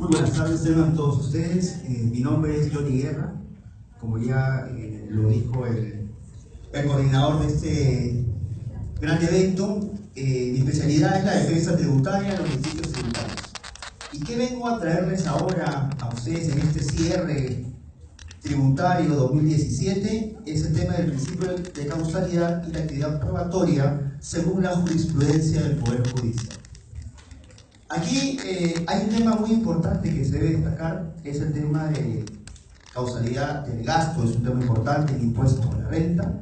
Muy buenas tardes, tengan todos ustedes. Mi nombre es Johnny Guerra, como ya lo dijo el coordinador de este gran evento. Mi especialidad es la defensa tributaria de los principios tributarios. ¿Y qué vengo a traerles ahora a ustedes en este cierre tributario 2017? Es el tema del principio de causalidad y la actividad probatoria según la jurisprudencia del Poder Judicial. Aquí hay un tema muy importante que se debe destacar, es el tema de causalidad del gasto. Es un tema importante, el impuesto a la renta,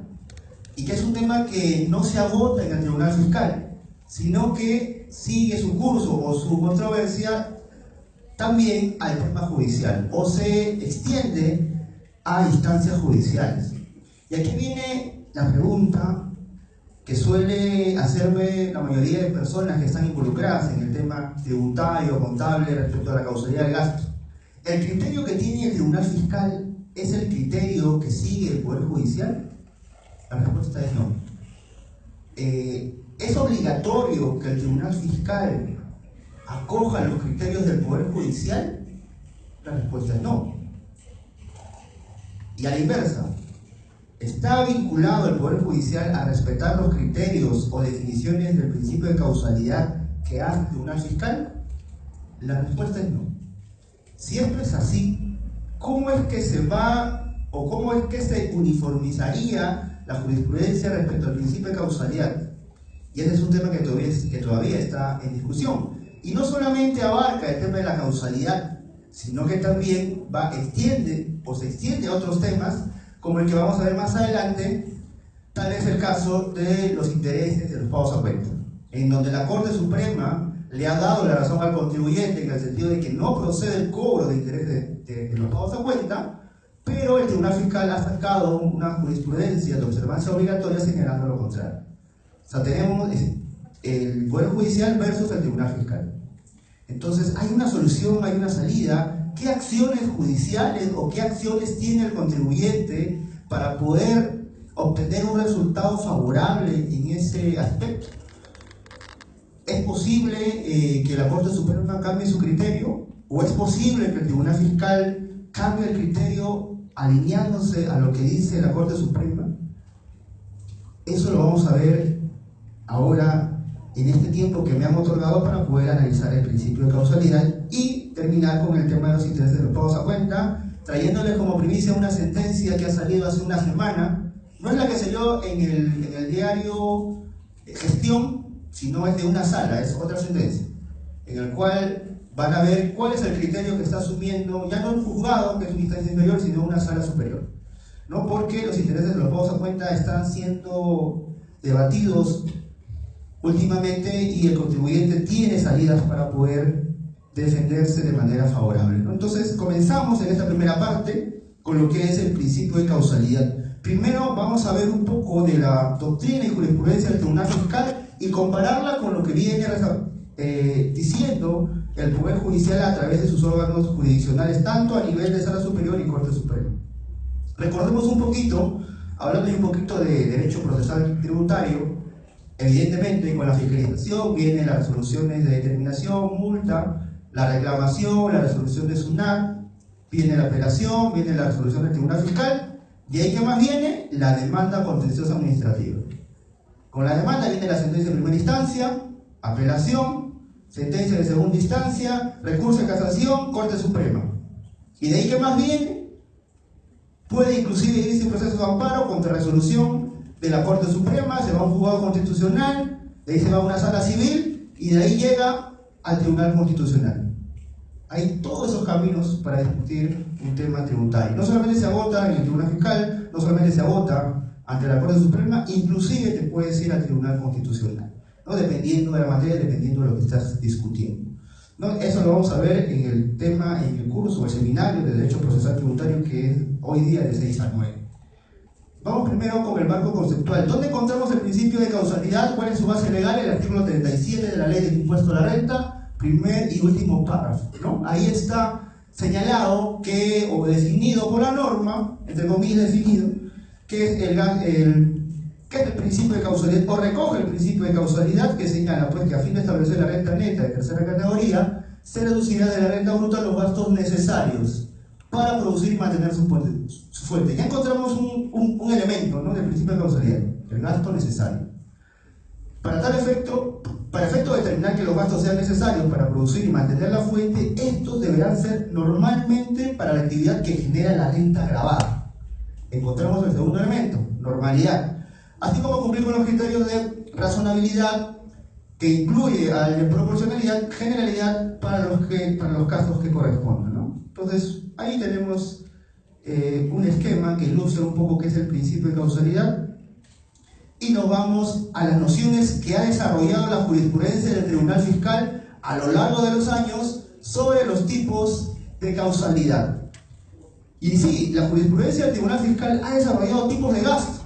y que es un tema que no se agota en el Tribunal Fiscal, sino que sigue su curso o su controversia también al tema judicial, o se extiende a instancias judiciales. Y aquí viene la pregunta que suele hacerme la mayoría de personas que están involucradas en el tema tributario, contable, respecto a la causalidad del gasto. ¿El criterio que tiene el Tribunal Fiscal es el criterio que sigue el Poder Judicial? La respuesta es no. ¿Es obligatorio que el Tribunal Fiscal acoja los criterios del Poder Judicial? La respuesta es no. Y a la inversa, ¿está vinculado el Poder Judicial a respetar los criterios o definiciones del principio de causalidad que hace el Tribunal Fiscal? La respuesta es no. Si esto es así, ¿cómo es que se va o cómo es que se uniformizaría la jurisprudencia respecto al principio de causalidad? Y ese es un tema que todavía está en discusión. Y no solamente abarca el tema de la causalidad, sino que también se extiende a otros temas, como el que vamos a ver más adelante. Tal es el caso de los intereses de los pagos a cuenta, en donde la Corte Suprema le ha dado la razón al contribuyente en el sentido de que no procede el cobro de intereses de los pagos a cuenta, pero el Tribunal Fiscal ha sacado una jurisprudencia de observancia obligatoria señalando lo contrario. O sea, tenemos el Poder Judicial versus el Tribunal Fiscal. Entonces, hay una solución, hay una salida. ¿Qué acciones judiciales o qué acciones tiene el contribuyente para poder obtener un resultado favorable en ese aspecto? ¿Es posible que la Corte Suprema cambie su criterio? ¿O es posible que el Tribunal Fiscal cambie el criterio alineándose a lo que dice la Corte Suprema? Eso lo vamos a ver ahora en este tiempo que me han otorgado para poder analizar el principio de causalidad y terminar con el tema de los intereses de los pagos a cuenta, trayéndoles como primicia una sentencia que ha salido hace una semana. No es la que salió en el diario Gestión, sino es de una sala, es otra sentencia, en el cual van a ver cuál es el criterio que está asumiendo, ya no un juzgado, que es una instancia inferior, sino una sala superior, ¿no? Porque los intereses de los pagos a cuenta están siendo debatidos últimamente y el contribuyente tiene salidas para poder defenderse de manera favorable, ¿no? Entonces, comenzamos en esta primera parte con lo que es el principio de causalidad. Primero vamos a ver un poco de la doctrina y jurisprudencia del Tribunal Fiscal y compararla con lo que viene diciendo el Poder Judicial a través de sus órganos jurisdiccionales, tanto a nivel de Sala Superior y Corte Suprema. Recordemos un poquito, hablando un poquito de derecho procesal tributario. Evidentemente, con la fiscalización vienen las resoluciones de determinación, multa, la reclamación, la resolución de SUNAT, viene la apelación, viene la resolución del Tribunal Fiscal, y ahí, ¿qué más viene? La demanda contenciosa administrativa. Con la demanda viene la sentencia de primera instancia, apelación, sentencia de segunda instancia, recurso de casación, Corte Suprema. Y de ahí, ¿qué más viene? Puede inclusive irse un proceso de amparo contra resolución de la Corte Suprema, se va a un juzgado constitucional, de ahí se va a una sala civil y de ahí llega al Tribunal Constitucional. Hay todos esos caminos para discutir un tema tributario. No solamente se agota en el Tribunal Fiscal, no solamente se agota ante la Corte Suprema, inclusive te puedes ir al Tribunal Constitucional, ¿no? Dependiendo de la materia, dependiendo de lo que estás discutiendo, ¿no? Eso lo vamos a ver en el tema, en el curso o el seminario de Derecho Procesal Tributario, que es hoy día de 6 a 9. Vamos primero con el marco conceptual. ¿Dónde encontramos el principio de causalidad? ¿Cuál es su base legal? El artículo 37 de la Ley del Impuesto a la Renta, primer y último párrafo, ¿no? Ahí está señalado que, o definido por la norma, entre comillas definido, que es el principio de causalidad, o recoge el principio de causalidad, que señala pues que a fin de establecer la renta neta de tercera categoría, se reducirá de la renta bruta los gastos necesarios para producir y mantener su fuente. Ya encontramos un elemento, ¿no?, del principio de causalidad, el gasto necesario. Para efecto de determinar que los gastos sean necesarios para producir y mantener la fuente, estos deberán ser normalmente para la actividad que genera la renta gravada. Encontramos el segundo elemento, normalidad, así como cumplir con los criterios de razonabilidad, que incluye a la proporcionalidad, generalidad para los casos que correspondan, ¿no? Entonces, ahí tenemos un esquema que ilustra un poco qué es el principio de causalidad, y nos vamos a las nociones que ha desarrollado la jurisprudencia del Tribunal Fiscal a lo largo de los años sobre los tipos de causalidad. Y sí, la jurisprudencia del Tribunal Fiscal ha desarrollado tipos de gasto.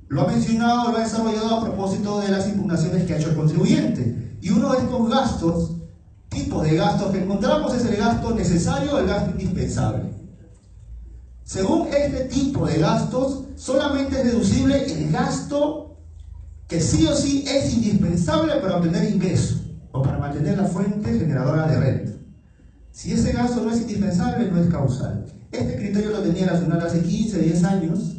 Lo ha mencionado, lo ha desarrollado a propósito de las impugnaciones que ha hecho el contribuyente. Y uno de estos gastos, tipos de gastos que encontramos, es el gasto necesario o el gasto indispensable. Según este tipo de gastos, solamente es deducible el gasto que sí o sí es indispensable para obtener ingreso o para mantener la fuente generadora de renta. Si ese gasto no es indispensable, no es causal. Este criterio lo tenía la SUNAT hace 15, 10 años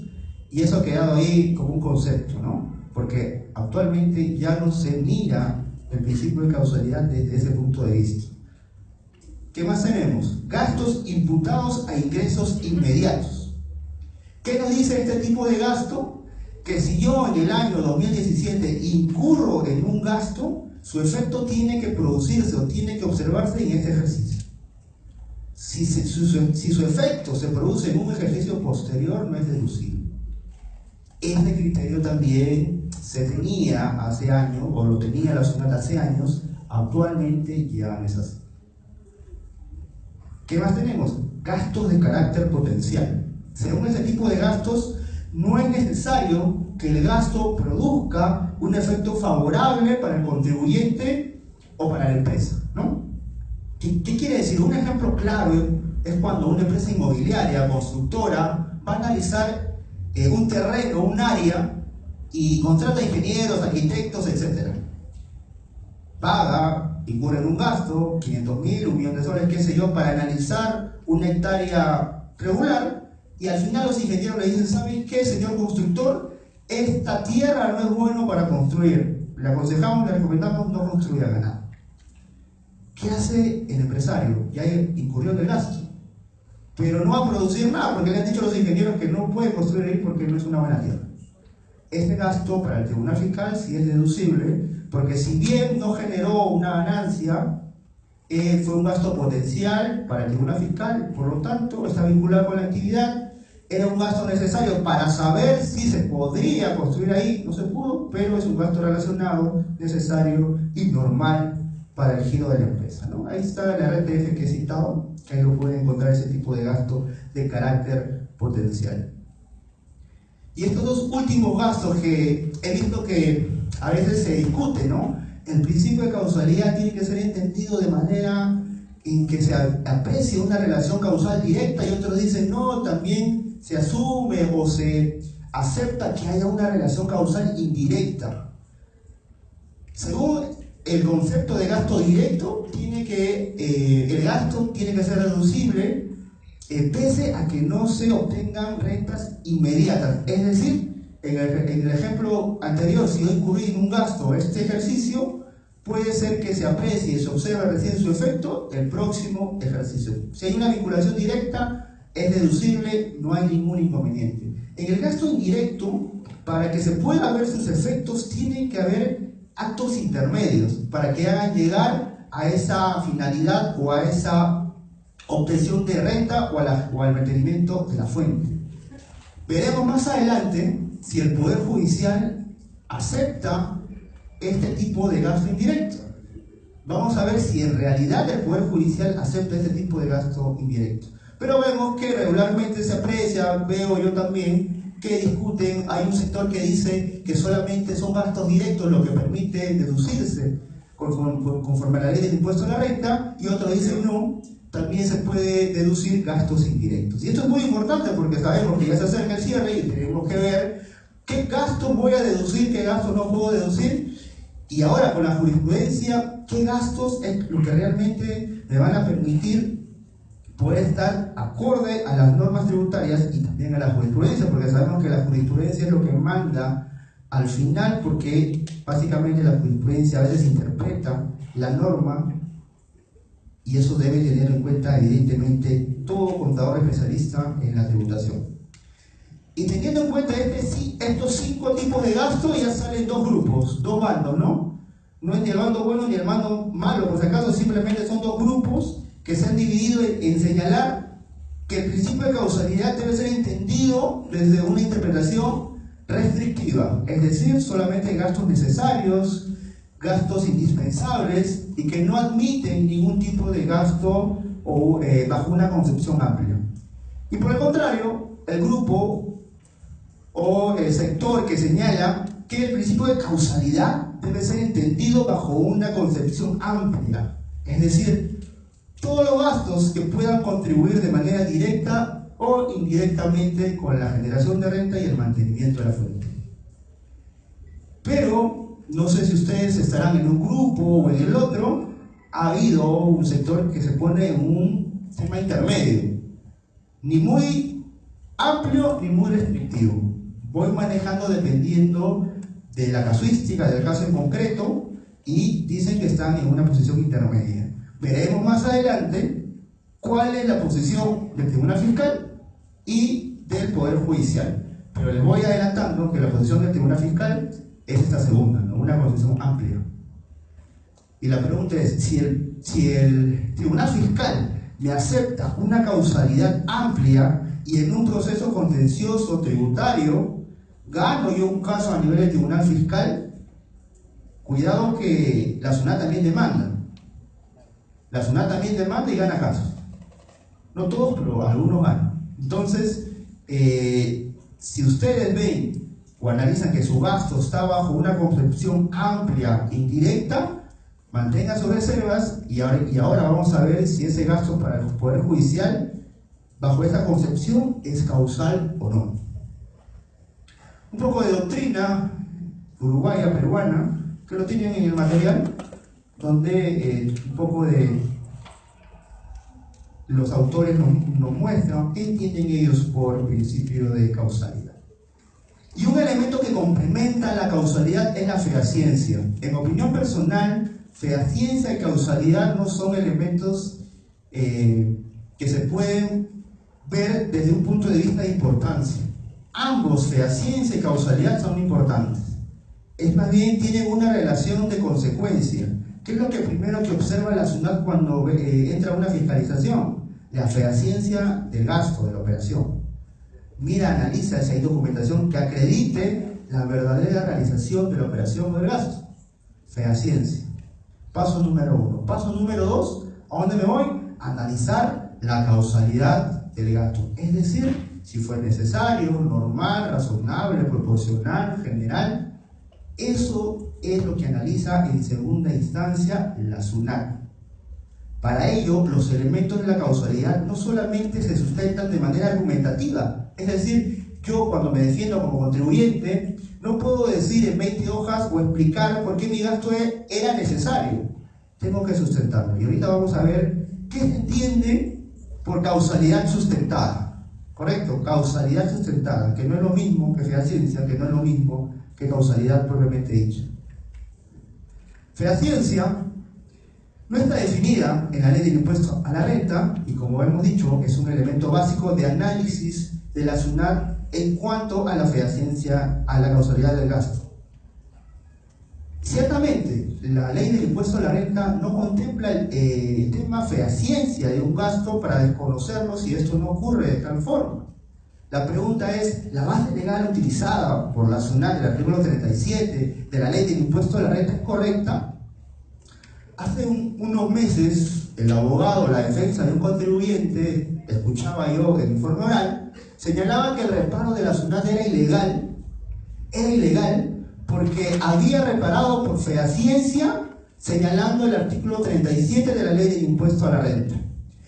y eso ha quedado ahí como un concepto, ¿no? Porque actualmente ya no se mira el principio de causalidad desde ese punto de vista. ¿Qué más tenemos? Gastos imputados a ingresos inmediatos. ¿Qué nos dice este tipo de gasto? Que si yo en el año 2017 incurro en un gasto, su efecto tiene que producirse o tiene que observarse en este ejercicio. Si su efecto se produce en un ejercicio posterior, no es deducible. Este criterio también se tenía hace años, o lo tenía la SUNAT hace años, actualmente ya no es así. ¿Qué más tenemos? Gastos de carácter potencial. Según este tipo de gastos, no es necesario que el gasto produzca un efecto favorable para el contribuyente o para la empresa, ¿no? ¿Qué quiere decir? Un ejemplo claro es cuando una empresa inmobiliaria, constructora, va a analizar un terreno, un área, y contrata ingenieros, arquitectos, etc. Paga, incurre en un gasto, 500.000, $1.000.000, qué sé yo, para analizar una hectárea regular, y al final los ingenieros le dicen: ¿saben qué, señor constructor? Esta tierra no es bueno para construir. Le aconsejamos, le recomendamos no construir acá nada. ¿Qué hace el empresario? Ya incurrió en el gasto, pero no va a producir nada porque le han dicho los ingenieros que no puede construir ahí porque no es una buena tierra. Este gasto para el Tribunal Fiscal sí es deducible, porque si bien no generó una ganancia, fue un gasto potencial para el Tribunal Fiscal, por lo tanto está vinculado con la actividad. Era un gasto necesario para saber si se podría construir ahí, no se pudo, pero es un gasto relacionado, necesario y normal para el giro de la empresa, ¿no? Ahí está el RTF que he citado, que ahí lo pueden encontrar, ese tipo de gasto de carácter potencial. Y estos dos últimos gastos que he visto que a veces se discute, ¿no? El principio de causalidad tiene que ser entendido de manera en que se aprecie una relación causal directa, y otros dicen no, también se asume o se acepta que haya una relación causal indirecta. Según el concepto de gasto directo, el gasto tiene que ser reducible pese a que no se obtengan rentas inmediatas. Es decir, en el ejemplo anterior, si yo incurrí en un gasto este ejercicio, puede ser que se aprecie y se observe recién su efecto el próximo ejercicio. Si hay una vinculación directa, es deducible, no hay ningún inconveniente. En el gasto indirecto, para que se pueda ver sus efectos, tiene que haber actos intermedios para que hagan llegar a esa finalidad o a esa obtención de renta o al mantenimiento de la fuente. Veremos más adelante si el Poder Judicial acepta este tipo de gasto indirecto. Vamos a ver si en realidad el Poder Judicial acepta este tipo de gasto indirecto. Pero vemos que regularmente se aprecia, veo yo también, que discuten, hay un sector que dice que solamente son gastos directos lo que permite deducirse conforme a la ley del impuesto a la renta, y otro dice no, también se puede deducir gastos indirectos. Y esto es muy importante porque sabemos que ya se acerca el cierre y tenemos que ver qué gastos voy a deducir, qué gastos no puedo deducir, Y ahora con la jurisprudencia, ¿qué gastos es lo que realmente me van a permitir poder estar acorde a las normas tributarias y también a la jurisprudencia? Porque sabemos que la jurisprudencia es lo que manda al final, porque básicamente la jurisprudencia a veces interpreta la norma y eso debe tener en cuenta evidentemente todo contador especialista en la tributación. Y teniendo en cuenta estos 5 tipos de gastos, ya salen 2 grupos, 2 bandos, ¿no? No es ni el bando bueno ni el bando malo, por si acaso simplemente son 2 grupos que se han dividido en señalar que el principio de causalidad debe ser entendido desde una interpretación restrictiva, es decir, solamente gastos necesarios, gastos indispensables y que no admiten ningún tipo de gasto o bajo una concepción amplia. Y por el contrario, el grupo o el sector que señala que el principio de causalidad debe ser entendido bajo una concepción amplia, es decir, todos los gastos que puedan contribuir de manera directa o indirectamente con la generación de renta y el mantenimiento de la fuente. Pero no sé si ustedes estarán en un grupo o en el otro. Ha habido un sector que se pone en un tema intermedio, ni muy amplio ni muy restrictivo. Voy manejando dependiendo de la casuística del caso en concreto y dicen que están en una posición intermedia. Veremos más adelante cuál es la posición del Tribunal Fiscal y del Poder Judicial. Pero les voy adelantando que la posición del Tribunal Fiscal es esta segunda, ¿no? Una posición amplia. Y la pregunta es, si el Tribunal Fiscal me acepta una causalidad amplia y en un proceso contencioso tributario, gano yo un caso a nivel del Tribunal Fiscal, cuidado que la SUNAT también demanda. La SUNAT también demanda y gana casos. No todos, pero algunos ganan. Entonces, si ustedes ven o analizan que su gasto está bajo una concepción amplia, indirecta, mantengan sus reservas y ahora vamos a ver si ese gasto para el Poder Judicial, bajo esta concepción, es causal o no. Un poco de doctrina uruguaya, peruana, que lo tienen en el material, donde un poco de los autores nos muestran qué entienden ellos por principio de causalidad. Y un elemento que complementa la causalidad es la fehaciencia. En opinión personal, fehaciencia y causalidad no son elementos que se pueden ver desde un punto de vista de importancia. Ambos, fehaciencia y causalidad, son importantes. Es más bien, tienen una relación de consecuencia. ¿Qué es lo que primero que observa la SUNAT cuando entra una fiscalización? La fehaciencia del gasto de la operación. Mira, analiza si hay documentación que acredite la verdadera realización de la operación o del gasto. Fehaciencia. Paso número 1. Paso número 2, ¿a dónde me voy? Analizar la causalidad del gasto. Es decir, si fue necesario, normal, razonable, proporcional, general. Eso es lo que analiza en segunda instancia la SUNAT. Para ello, los elementos de la causalidad no solamente se sustentan de manera argumentativa, es decir, yo cuando me defiendo como contribuyente no puedo decir en 20 hojas o explicar por qué mi gasto era necesario. Tengo que sustentarlo. Y ahorita vamos a ver qué se entiende por causalidad sustentada. ¿Correcto? Causalidad sustentada, que no es lo mismo que fehaciencia, que no es lo mismo que causalidad propiamente dicha. Fehaciencia no está definida en la ley del impuesto a la renta y, como hemos dicho, es un elemento básico de análisis de la SUNAT en cuanto a la fehaciencia, a la causalidad del gasto. Ciertamente, la ley del impuesto a la renta no contempla el tema fehaciencia de un gasto para desconocerlo si esto no ocurre de tal forma. La pregunta es, ¿la base legal utilizada por la SUNAT del artículo 37 de la ley del impuesto a la renta es correcta? Hace unos meses, el abogado, la defensa de un contribuyente, escuchaba yo el informe oral, señalaba que el reparo de la SUNAT era ilegal porque había reparado por fehaciencia señalando el artículo 37 de la ley del impuesto a la renta.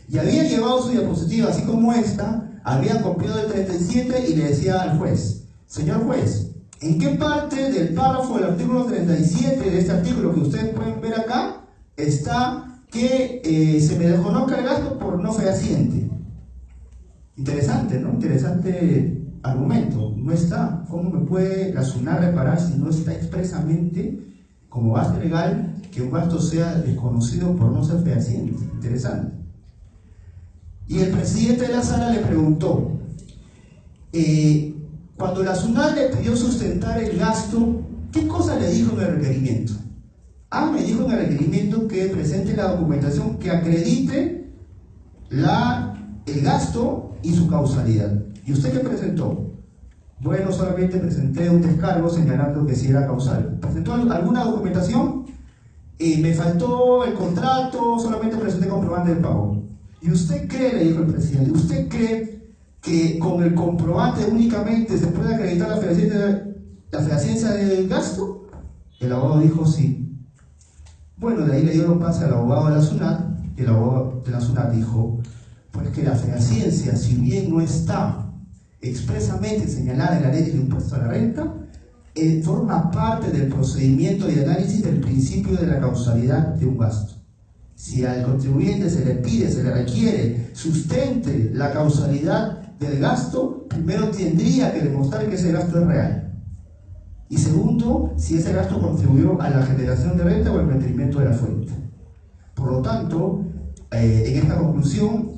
Y había llevado su diapositiva, así como esta, había copiado el 37 y le decía al juez, señor juez, ¿En qué parte del párrafo del artículo 37 de este artículo que ustedes pueden ver acá está que se me desconozca el gasto por no fehaciente? Interesante, ¿no? Interesante argumento. No está. ¿Cómo me puede la SUNAT reparar si no está expresamente como base legal que un gasto sea desconocido por no ser fehaciente? Interesante. Y el presidente de la sala le preguntó, cuando la SUNAT le pidió sustentar el gasto, ¿qué cosa le dijo en el requerimiento? Me dijo en el requerimiento que presente la documentación que acredite el gasto y su causalidad. ¿Y usted qué presentó? Bueno, solamente presenté un descargo señalando que sí era causal. ¿Presentó alguna documentación? Me faltó el contrato, solamente presenté comprobante de pago. ¿Y usted cree, le dijo el presidente, usted cree que con el comprobante únicamente se puede acreditar la fehaciencia del gasto? El abogado dijo sí. Bueno, de ahí le dieron pase al abogado de la SUNAT, y el abogado de la SUNAT dijo, pues que la fehaciencia, si bien no está expresamente señalada en la ley del impuesto a la renta, forma parte del procedimiento de análisis del principio de la causalidad de un gasto. Si al contribuyente se le pide, se le requiere, sustente la causalidad del gasto, primero tendría que demostrar que ese gasto es real. Y segundo, si ese gasto contribuyó a la generación de renta o al mantenimiento de la fuente. Por lo tanto, en esta conclusión,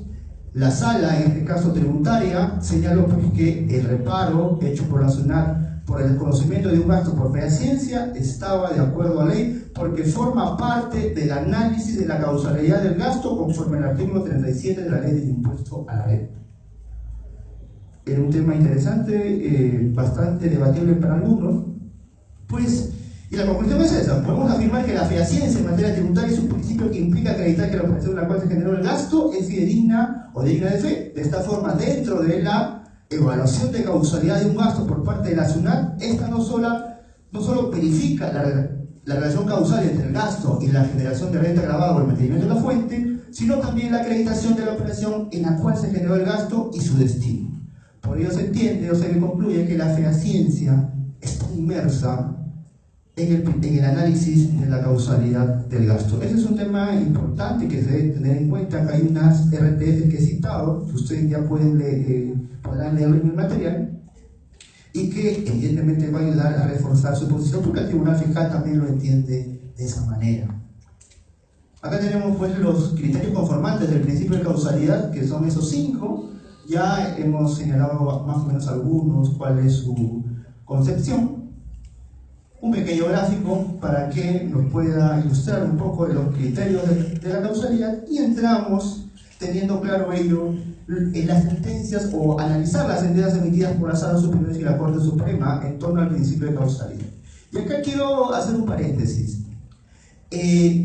la sala, en este caso tributaria, señaló pues que el reparo hecho por la SUNAT por el desconocimiento de un gasto por fehaciencia estaba de acuerdo a ley porque forma parte del análisis de la causalidad del gasto conforme al artículo 37 de la ley del impuesto a la renta. Era un tema interesante, bastante debatible para algunos, pues, y la conclusión es esa: podemos afirmar que la fehaciencia en materia tributaria es un principio que implica acreditar que la operación en la cual se generó el gasto es fidedigna o digna de fe. De esta forma, dentro de la evaluación de causalidad de un gasto por parte de la SUNAT, esta no solo verifica la relación causal entre el gasto y la generación de renta agravada o el mantenimiento de la fuente, sino también la acreditación de la operación en la cual se generó el gasto y su destino. Por ello se entiende o se le concluye que la fehaciencia está inmersa en el análisis de la causalidad del gasto. Ese es un tema importante que se debe tener en cuenta. Acá hay unas RTF que he citado, que ustedes ya podrán leerlo en el material, y que evidentemente va a ayudar a reforzar su posición, porque el Tribunal Fiscal también lo entiende de esa manera. Acá tenemos pues los criterios conformantes del principio de causalidad, que son esos 5. Ya hemos señalado más o menos algunos, cuál es su concepción. Un pequeño gráfico para que nos pueda ilustrar un poco de los criterios de la causalidad, y entramos teniendo claro ello en las sentencias, o analizar las sentencias emitidas por las salas superiores y la Corte Suprema en torno al principio de causalidad. Y acá quiero hacer un paréntesis.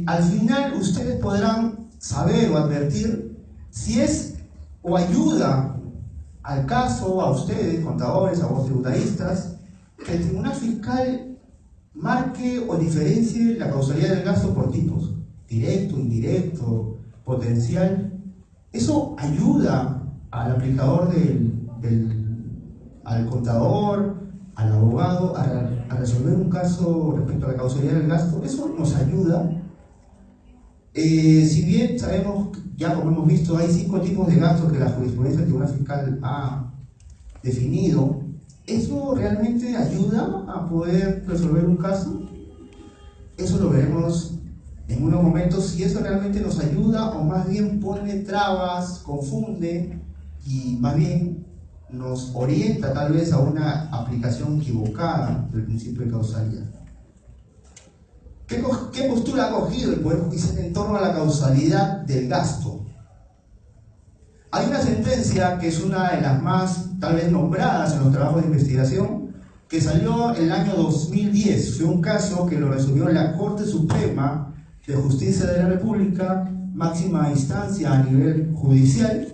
Al final ustedes podrán saber o advertir si es o ayuda al caso, a ustedes, contadores, a vos tributaristas, que el Tribunal Fiscal marque o diferencie la causalidad del gasto por tipos: directo, indirecto, potencial. Eso ayuda al aplicador, al contador, al abogado a resolver un caso respecto a la causalidad del gasto. Eso nos ayuda. Si bien sabemos, ya como hemos visto, hay 5 tipos de gastos que la jurisprudencia del Tribunal Fiscal ha definido, ¿eso realmente ayuda a poder resolver un caso? Eso lo veremos en unos momentos, si eso realmente nos ayuda o más bien pone trabas, confunde y más bien nos orienta tal vez a una aplicación equivocada del principio de causalidad. ¿Qué postura ha cogido el Poder Judicial en torno a la causalidad del gasto? Hay una sentencia que es una de las más tal vez nombradas en los trabajos de investigación, que salió en el año 2010. Fue un caso que lo resolvió la Corte Suprema de Justicia de la República, máxima instancia a nivel judicial,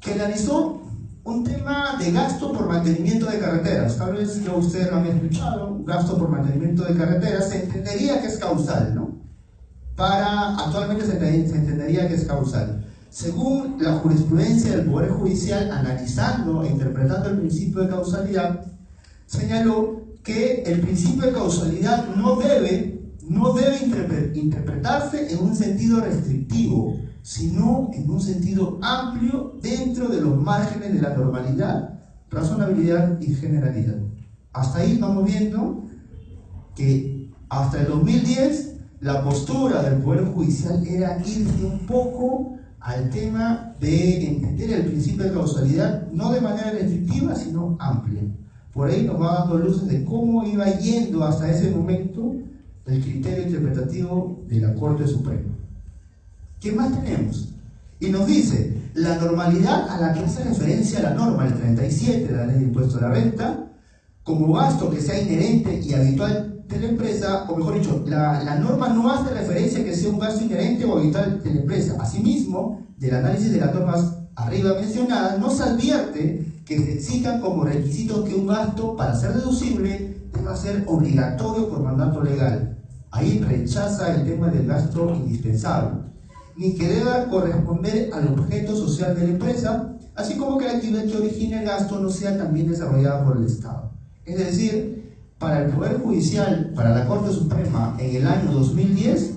que analizó un tema de gasto por mantenimiento de carreteras. Tal vez que ustedes lo han escuchado, gasto por mantenimiento de carreteras, se entendería que es causal, ¿no? Actualmente se entendería que es causal. Según la jurisprudencia del Poder Judicial, analizando e interpretando el principio de causalidad, señaló que el principio de causalidad no debe interpretarse en un sentido restrictivo, sino en un sentido amplio dentro de los márgenes de la normalidad, razonabilidad y generalidad. Hasta ahí vamos viendo que hasta el 2010 la postura del Poder Judicial era irse un poco al tema de entender el principio de causalidad no de manera restrictiva, sino amplia. Por ahí nos va dando luces de cómo iba yendo hasta ese momento el criterio interpretativo de la Corte Suprema. ¿Qué más tenemos? Y nos dice, la normalidad a la que hace referencia la norma, el 37 de la Ley de Impuesto a la Renta, como gasto que sea inherente y habitual de la empresa, o mejor dicho, la norma no hace referencia a que sea un gasto inherente o habitual de la empresa. Asimismo, del análisis de las normas arriba mencionadas, no se advierte que se exijan como requisito que un gasto, para ser deducible, deba ser obligatorio por mandato legal. Ahí rechaza el tema del gasto indispensable, ni que deba corresponder al objeto social de la empresa, así como que la actividad que origina el gasto no sea también desarrollada por el Estado. Es decir, para el Poder Judicial, para la Corte Suprema, en el año 2010,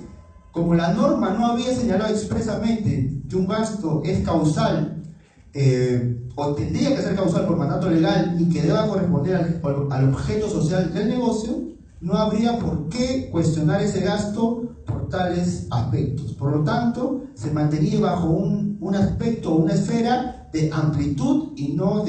como la norma no había señalado expresamente que un gasto es causal, o tendría que ser causal por mandato legal y que deba corresponder al objeto social del negocio, no habría por qué cuestionar ese gasto por tales aspectos. Por lo tanto, se mantenía bajo un aspecto, una esfera de amplitud y no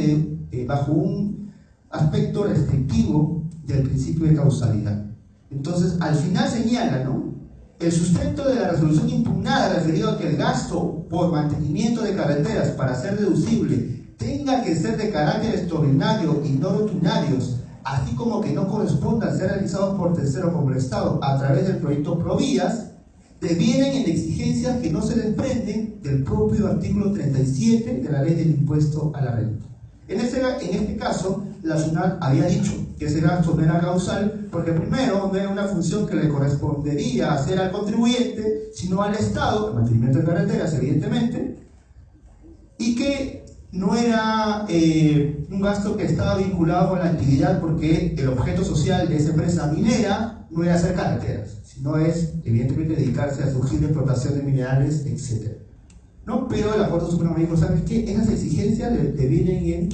bajo un aspecto restrictivo del principio de causalidad. Entonces, al final señala, ¿no?, el sustento de la resolución impugnada referido a que el gasto por mantenimiento de carreteras para ser deducible tenga que ser de carácter extraordinario y no rutinarios, así como que no correspondan ser realizados por tercero como el Estado a través del proyecto Provías, devienen en exigencias que no se desprenden del propio artículo 37 de la Ley del Impuesto a la Renta. En este caso, la SUNAT había dicho que ese gasto no era causal porque primero no era una función que le correspondería hacer al contribuyente, sino al Estado, el mantenimiento de carreteras evidentemente, y que no era un gasto que estaba vinculado con la actividad porque el objeto social de esa empresa minera no era hacer carreteras, sino es evidentemente dedicarse a surgir de explotación de minerales, etc. ¿No? Pero la Corte Suprema dijo, ¿sabes qué? Esas exigencias le vienen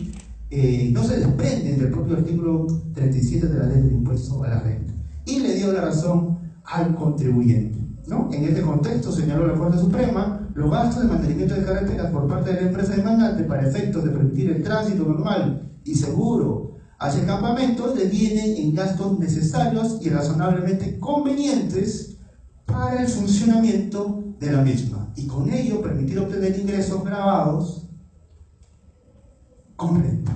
no se desprenden del propio artículo 37 de la Ley del Impuesto a la Renta. Y le dio la razón al contribuyente, ¿no? En este contexto, señaló la Corte Suprema, los gastos de mantenimiento de carreteras por parte de la empresa demandante para efectos de permitir el tránsito normal y seguro hacia campamentos devienen en gastos necesarios y razonablemente convenientes para el funcionamiento de la misma, y con ello permitir obtener ingresos grabados con renta,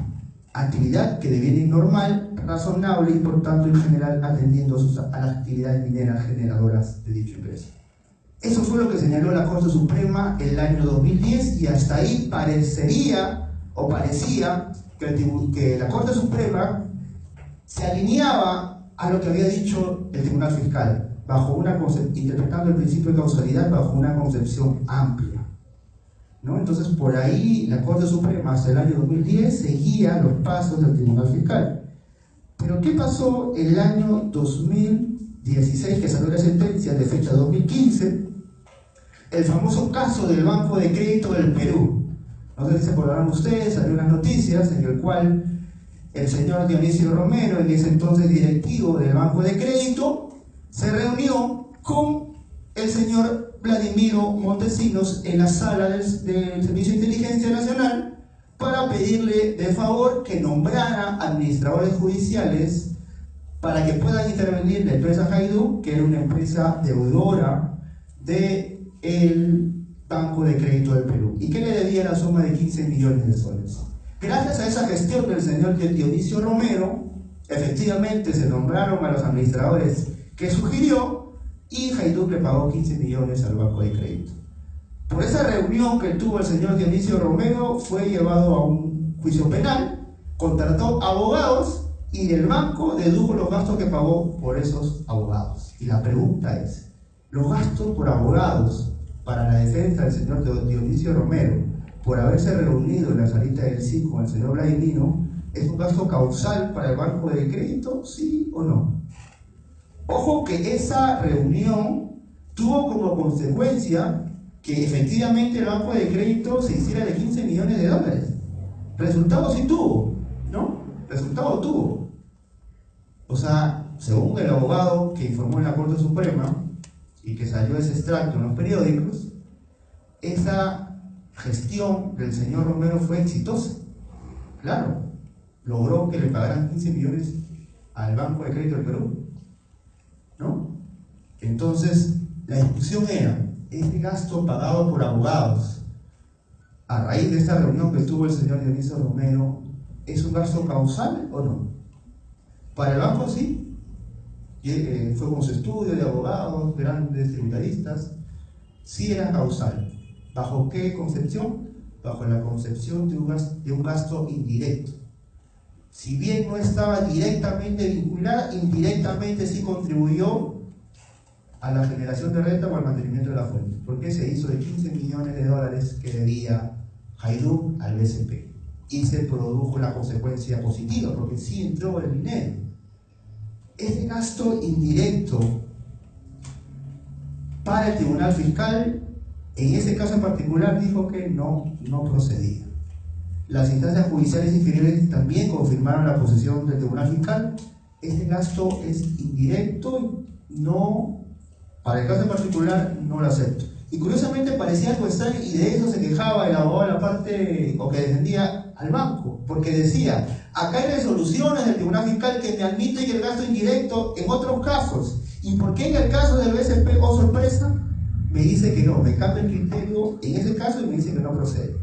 actividad que deviene normal, razonable y por tanto en general atendiendo a las actividades mineras generadoras de dicha empresa. Eso fue lo que señaló la Corte Suprema el año 2010, y hasta ahí parecía que la Corte Suprema se alineaba a lo que había dicho el Tribunal Fiscal, interpretando el principio de causalidad bajo una concepción amplia, ¿no? Entonces, por ahí la Corte Suprema hasta el año 2010 seguía los pasos del Tribunal Fiscal. Pero ¿qué pasó en el año 2016, que salió la sentencia de fecha 2015? El famoso caso del Banco de Crédito del Perú. No sé si se acordarán ustedes, salió unas noticias en el cual el señor Dionisio Romero, en ese entonces directivo del Banco de Crédito, se reunió con el señor Vladimiro Montesinos en la sala del Servicio de Inteligencia Nacional para pedirle de favor que nombrara administradores judiciales para que puedan intervenir la empresa Haidú, que era una empresa deudora del Banco de Crédito del Perú, y que le debía la suma de 15 millones de soles. Gracias a esa gestión del señor Dionisio Romero, efectivamente se nombraron a los administradores que sugirió, y Haidú le pagó 15 millones al Banco de Crédito. Por esa reunión que tuvo el señor Dionisio Romero, fue llevado a un juicio penal, contrató abogados y el banco dedujo los gastos que pagó por esos abogados. Y la pregunta es, los gastos por abogados para la defensa del señor Dionisio Romero, por haberse reunido en la salita del CIC con el señor Vladimiro, ¿Es un gasto causal para el banco de crédito? ¿Sí o no? Ojo que esa reunión tuvo como consecuencia que efectivamente el banco de crédito se hiciera de 15 millones de dólares. Resultado sí tuvo, ¿no? Resultado tuvo. O sea, según el abogado que informó en la Corte Suprema y que salió ese extracto en los periódicos, esa gestión del señor Romero fue exitosa. Claro, logró que le pagaran 15 millones al Banco de Crédito del Perú, ¿no? Entonces, la discusión era, ¿este gasto pagado por abogados a raíz de esta reunión que tuvo el señor Dionisio Romero es un gasto causal o no? Para el banco sí, fue con su estudio de abogados, grandes tributaristas, sí era causal. ¿Bajo qué concepción? Bajo la concepción de un gasto indirecto. Si bien no estaba directamente vinculada, indirectamente sí contribuyó a la generación de renta o al mantenimiento de la fuente. ¿Por qué se hizo de 15 millones de dólares que debía Hajduk al BCP? Y se produjo la consecuencia positiva, porque sí entró el dinero. Ese gasto indirecto para el Tribunal Fiscal, en ese caso en particular, dijo que no procedía. Las instancias judiciales inferiores también confirmaron la posición del Tribunal Fiscal. Este gasto es indirecto, no, para el caso en particular no lo acepto. Y curiosamente parecía algo extraño, y de eso se quejaba el abogado de la parte, o que defendía al banco, porque decía, acá hay resoluciones del Tribunal Fiscal que me admiten que el gasto indirecto en otros casos, ¿y por qué en el caso del BCP, oh sorpresa, me dice que no? Me cambia el criterio en ese caso y me dice que no procede.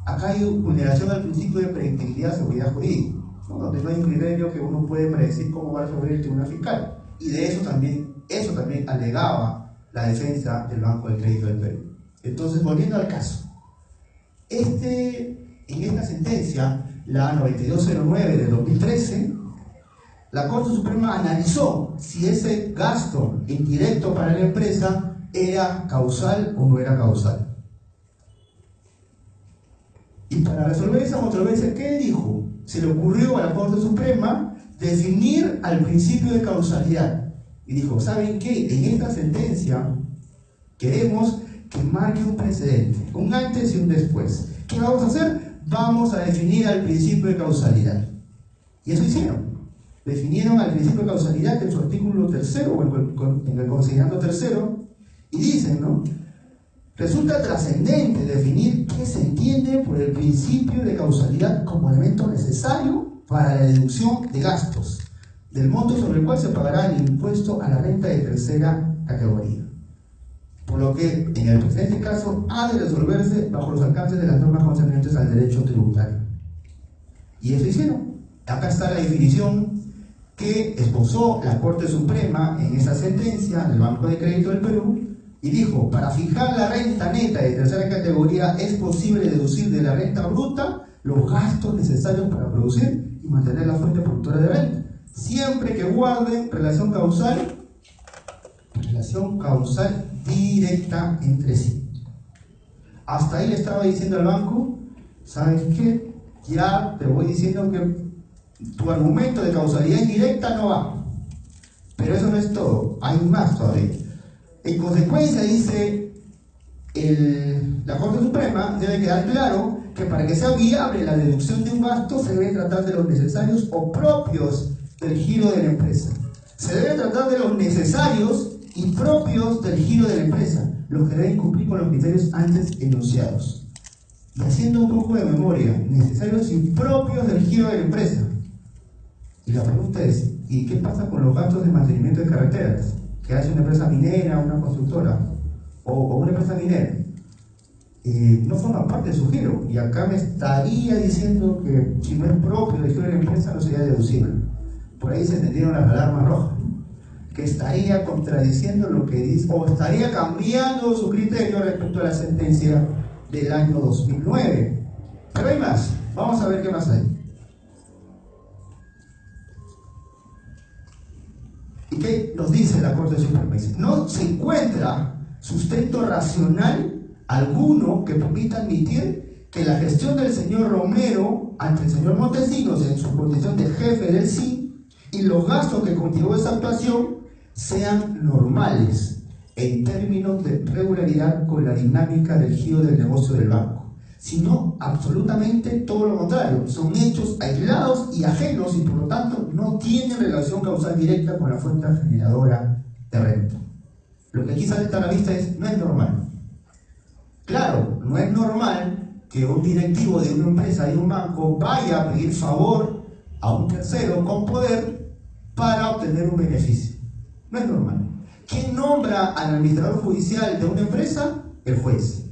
Acá hay vulneración al principio de predictibilidad de seguridad jurídica, ¿no? Donde no hay un criterio que uno puede predecir cómo va a resolver el Tribunal Fiscal, y de eso también alegaba la defensa del Banco de Crédito del Perú. Entonces, volviendo al caso, en esta sentencia, la 9209 de 2013, la Corte Suprema analizó si ese gasto indirecto para la empresa era causal o no era causal. Y para resolver esa controversia, ¿qué dijo? Se le ocurrió a la Corte Suprema definir al principio de causalidad. Y dijo, ¿saben qué? En esta sentencia queremos que marque un precedente, un antes y un después. ¿Qué vamos a hacer? Vamos a definir al principio de causalidad. Y eso hicieron. Definieron al principio de causalidad en su artículo 3, o en el considerando 3, y dicen, ¿no? Resulta trascendente definir qué se entiende por el principio de causalidad como elemento necesario para la deducción de gastos, del monto sobre el cual se pagará el impuesto a la renta de tercera categoría. Por lo que, en el presente caso, ha de resolverse bajo los alcances de las normas concernientes al derecho tributario. Y eso hicieron. Acá está la definición que esbozó la Corte Suprema en esa sentencia del Banco de Crédito del Perú, y dijo, para fijar la renta neta de tercera categoría es posible deducir de la renta bruta los gastos necesarios para producir y mantener la fuente productora de renta, siempre que guarden relación causal directa entre sí. Hasta ahí le estaba diciendo al banco, ¿sabes qué? Ya te voy diciendo que tu argumento de causalidad indirecta no va. Pero eso no es todo, hay más todavía. En consecuencia, dice la Corte Suprema, debe quedar claro que para que sea viable la deducción de un gasto se debe tratar de los necesarios o propios del giro de la empresa. Se debe tratar de los necesarios y propios del giro de la empresa, los que deben cumplir con los criterios antes enunciados. Y haciendo un poco de memoria, necesarios y propios del giro de la empresa. Y la pregunta es, ¿y qué pasa con los gastos de mantenimiento de carreteras que hace una empresa minera, una constructora o una empresa minera? No forma parte de su giro, y acá me estaría diciendo que si no es propio del giro de la empresa no sería deducible. Por ahí se encendieron las alarmas rojas, que estaría contradiciendo lo que dice, o estaría cambiando su criterio respecto a la sentencia del año 2009. Pero hay más, vamos a ver qué más hay. ¿Y qué nos dice la Corte Suprema? Dice, no se encuentra sustento racional alguno que permita admitir que la gestión del señor Romero ante el señor Montesinos en su condición de jefe del SIN y los gastos que conllevó esa actuación sean normales en términos de regularidad con la dinámica del giro del negocio del banco, sino absolutamente todo lo contrario. Son hechos aislados y ajenos y por lo tanto no tienen relación causal directa con la fuente generadora de renta. Lo que aquí sale a la vista es, no es normal. Claro, no es normal que un directivo de una empresa, de un banco, vaya a pedir favor a un tercero con poder para obtener un beneficio. No es normal. ¿Quién nombra al administrador judicial de una empresa? El juez.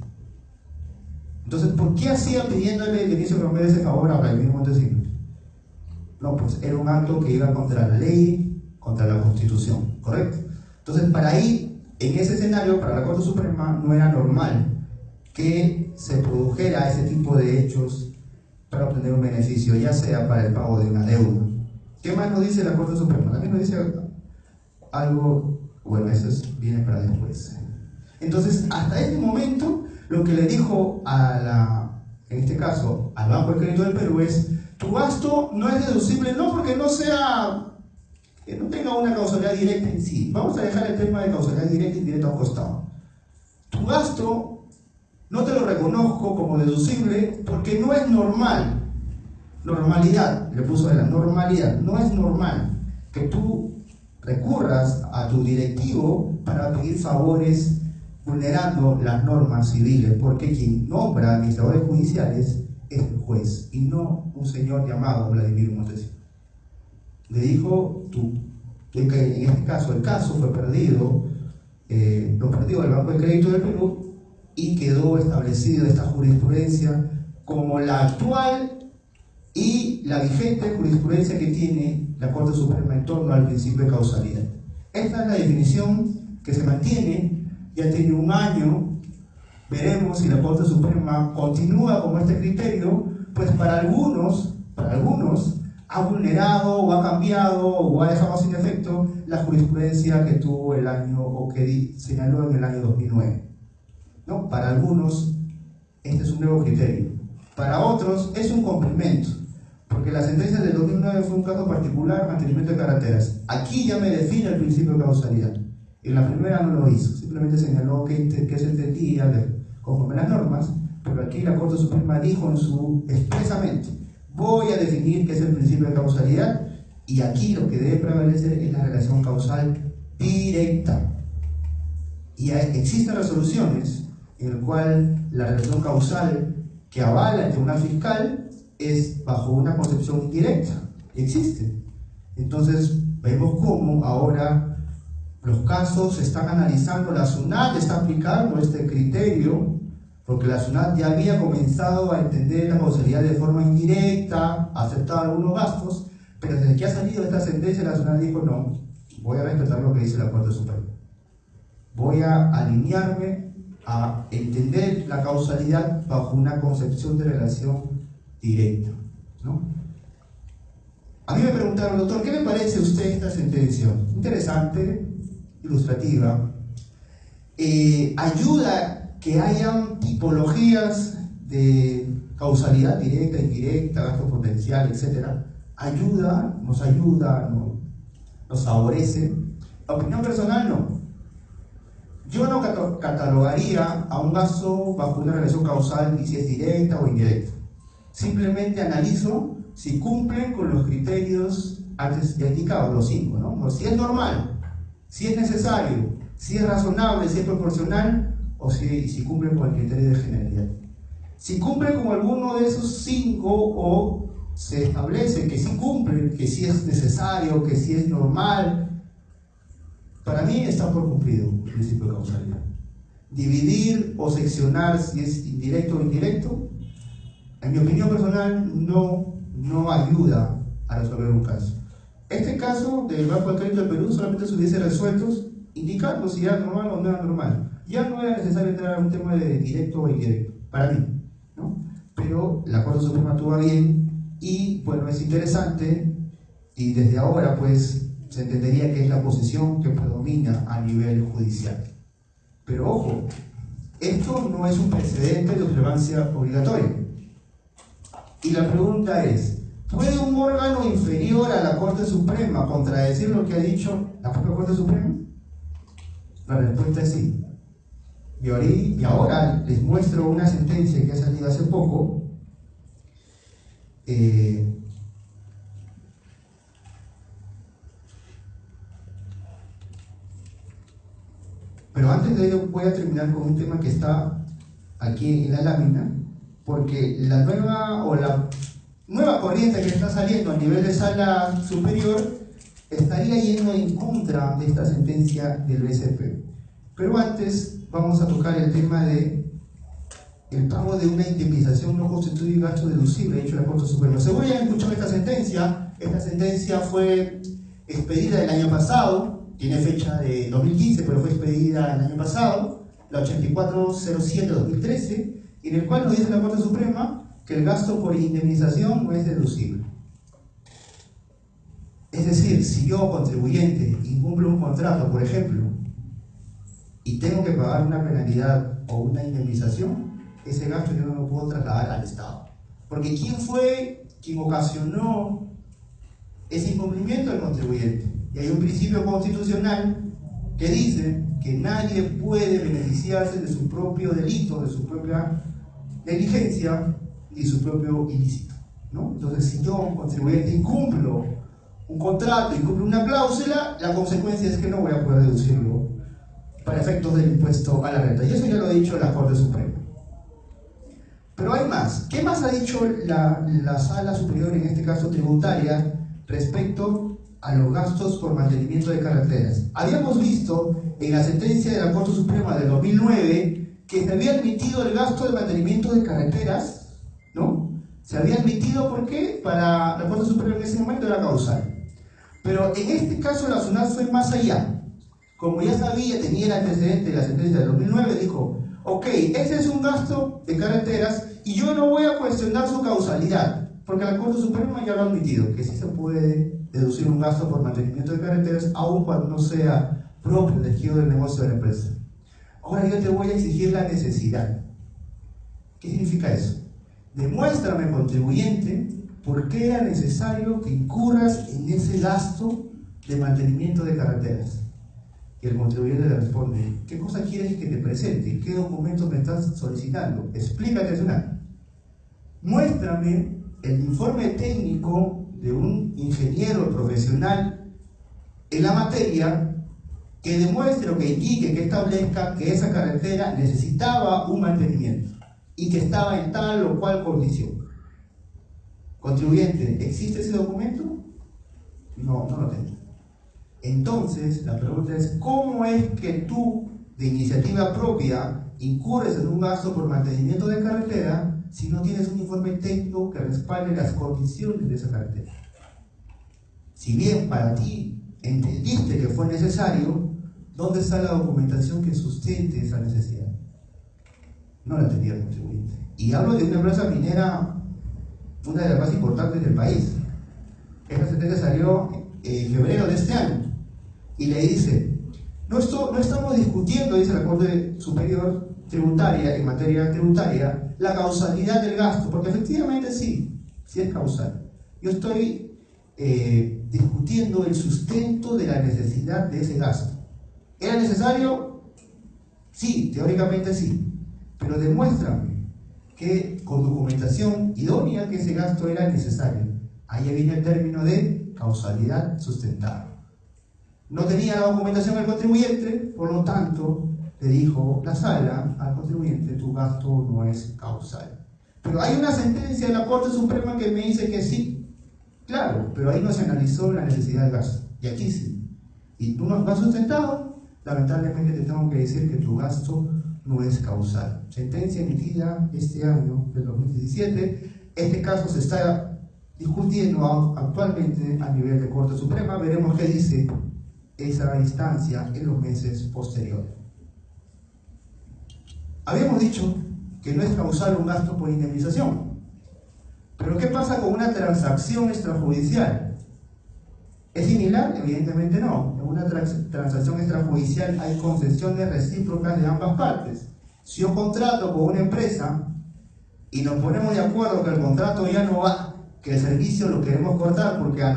Entonces, ¿por qué hacía pidiéndole el Dionisio Romero ese favor a Vladimir Montesinos? No, pues era un acto que iba contra la ley, contra la Constitución, ¿correcto? Entonces, para ahí, en ese escenario, para la Corte Suprema, no era normal que se produjera ese tipo de hechos para obtener un beneficio, ya sea para el pago de una deuda. ¿Qué más nos dice la Corte Suprema? También nos dice algo, bueno, eso viene para después. Entonces, hasta este momento, lo que le dijo en este caso, al Banco de Crédito del Perú es: tu gasto no es deducible, no porque que no tenga una causalidad directa en sí. Vamos a dejar el tema de causalidad directa e indirecta a un costado. Tu gasto no te lo reconozco como deducible porque no es normal. Normalidad, le puso de la normalidad. No es normal que tú recurras a tu directivo para pedir favores vulnerando las normas civiles, porque quien nombra administradores judiciales es el juez y no un señor llamado Vladimir Montesinos. Le dijo que en este caso el caso fue perdido, lo perdió el Banco de Crédito del Perú y quedó establecida esta jurisprudencia como la actual y la vigente jurisprudencia que tiene la Corte Suprema en torno al principio de causalidad. Esta es la definición que se mantiene. Ya tiene un año, veremos si la Corte Suprema continúa con este criterio, pues para algunos ha vulnerado o ha cambiado o ha dejado sin efecto la jurisprudencia que tuvo el año o que señaló en el año 2009. ¿No? Para algunos este es un nuevo criterio, para otros es un complemento, porque la sentencia del 2009 fue un caso particular, mantenimiento de carreteras. Aquí ya me define el principio de causalidad. En la primera no lo hizo, simplemente señaló que se entendía conforme las normas, pero aquí la Corte Suprema dijo expresamente: voy a definir qué es el principio de causalidad, y aquí lo que debe prevalecer es la relación causal directa. Y existen resoluciones en las cuales la relación causal que avala el Tribunal Fiscal es bajo una concepción indirecta, existe. Entonces vemos cómo ahora los casos se están analizando, la SUNAT está aplicando este criterio, porque la SUNAT ya había comenzado a entender la causalidad de forma indirecta, a aceptar algunos gastos, pero desde que ha salido esta sentencia, la SUNAT dijo: no, voy a respetar lo que dice la Corte Suprema. Voy a alinearme a entender la causalidad bajo una concepción de relación directa, ¿no? A mí me preguntaron: doctor, ¿qué le parece a usted esta sentencia? Interesante, ilustrativa, ayuda que hayan tipologías de causalidad directa, indirecta, gasto potencial, etc. Nos ayuda, nos favorece. La opinión personal, no. Yo no catalogaría a un gasto bajo una relación causal y si es directa o indirecta. Simplemente analizo si cumplen con los criterios antes ya indicados, los 5, ¿no? Si es normal, si es necesario, si es razonable, si es proporcional, o si cumplen con el criterio de generalidad. Si cumplen con alguno de esos 5, o se establece que sí cumplen, que sí es necesario, que sí es normal, para mí está por cumplido el principio de causalidad. Dividir o seccionar si es indirecto o indirecto, en mi opinión personal, no ayuda a resolver un caso. Este caso del Banco de Crédito del Perú solamente se hubiese resuelto indicando si era normal o no era normal. Ya no era necesario entrar a un tema de directo o indirecto, para mí, ¿no? Pero la Corte Suprema actuó bien y, bueno, es interesante, y desde ahora, pues, se entendería que es la posición que predomina a nivel judicial. Pero ojo, esto no es un precedente de observancia obligatoria. Y la pregunta es, ¿puede un órgano inferior a la Corte Suprema contradecir lo que ha dicho la propia Corte Suprema? La respuesta es sí. Y ahora les muestro una sentencia que ha salido hace poco. Pero antes de ello voy a terminar con un tema que está aquí en la lámina, porque la nueva corriente que está saliendo a nivel de sala superior estaría yendo en contra de esta sentencia del BCP. Pero antes vamos a tocar el tema de el pago de una indemnización no constituye gasto deducible, dicho la Corte Suprema. Según ya han escuchado esta sentencia fue expedida el año pasado, tiene fecha de 2015, pero fue expedida el año pasado, la 8407-2013, en el cual nos dice la Corte Suprema que el gasto por indemnización no es deducible. Es decir, si yo, contribuyente, incumplo un contrato, por ejemplo, y tengo que pagar una penalidad o una indemnización, ese gasto yo no lo puedo trasladar al Estado. Porque ¿quién fue quien ocasionó ese incumplimiento? El contribuyente. Y hay un principio constitucional que dice que nadie puede beneficiarse de su propio delito, de su propia negligencia y su propio ilícito, ¿no? Entonces, si yo, contribuyente, incumplo un contrato, incumplo una cláusula, la consecuencia es que no voy a poder deducirlo para efectos del impuesto a la renta. Y eso ya lo ha dicho la Corte Suprema. Pero hay más. ¿Qué más ha dicho la Sala Superior, en este caso tributaria, respecto a los gastos por mantenimiento de carreteras? Habíamos visto en la sentencia de la Corte Suprema del 2009 que se había admitido el gasto de mantenimiento de carreteras, ¿no? Se había admitido porque para la Corte Suprema en ese momento era causal. Pero en este caso la SUNAT fue más allá. Como ya sabía, tenía el antecedente de la sentencia del 2009, dijo: ok, ese es un gasto de carreteras y yo no voy a cuestionar su causalidad, porque la Corte Suprema ya lo ha admitido, que sí se puede deducir un gasto por mantenimiento de carreteras, aun cuando no sea propio del giro del negocio de la empresa. Ahora yo te voy a exigir la necesidad. ¿Qué significa eso? Demuéstrame, contribuyente, por qué era necesario que incurras en ese gasto de mantenimiento de carreteras. Y el contribuyente le responde: ¿qué cosa quieres que te presente? ¿Qué documentos me estás solicitando? Explícate, SUNAT. Muéstrame el informe técnico de un ingeniero profesional en la materia que demuestre o que indique, que establezca que esa carretera necesitaba un mantenimiento y que estaba en tal o cual condición. Contribuyente, ¿existe ese documento? No, no lo tengo. Entonces, la pregunta es: ¿cómo es que tú, de iniciativa propia, incurres en un gasto por mantenimiento de carretera si no tienes un informe técnico que respalde las condiciones de esa carretera? Si bien para ti entendiste que fue necesario, ¿dónde está la documentación que sustente esa necesidad? No la tenía el contribuyente. Y hablo de una empresa minera, una de las más importantes del país. Esa sentencia salió en febrero de este año. Y le dice: no estamos discutiendo, dice la Corte Superior Tributaria, en materia tributaria, la causalidad del gasto, porque efectivamente sí es causal. Yo estoy discutiendo el sustento de la necesidad de ese gasto. ¿Era necesario? Sí, teóricamente sí, pero demuéstrame que con documentación idónea que ese gasto era necesario. Ahí viene el término de causalidad sustentada. No tenía la documentación el contribuyente, por lo tanto, le dijo la sala al contribuyente: tu gasto no es causal. Pero hay una sentencia de la Corte Suprema que me dice que sí. Claro, pero ahí no se analizó la necesidad del gasto. Y aquí sí. Y tú no has sustentado, lamentablemente te tengo que decir que tu gasto no es causal. Sentencia emitida este año, del 2017. Este caso se está discutiendo actualmente a nivel de Corte Suprema. Veremos qué dice esa instancia en los meses posteriores. Habíamos dicho que no es causal un gasto por indemnización, pero ¿qué pasa con una transacción extrajudicial? ¿Es similar? Evidentemente no. En una transacción extrajudicial hay concesiones recíprocas de ambas partes. Si yo contrato con una empresa y nos ponemos de acuerdo que el contrato ya no va, que el servicio lo queremos cortar porque a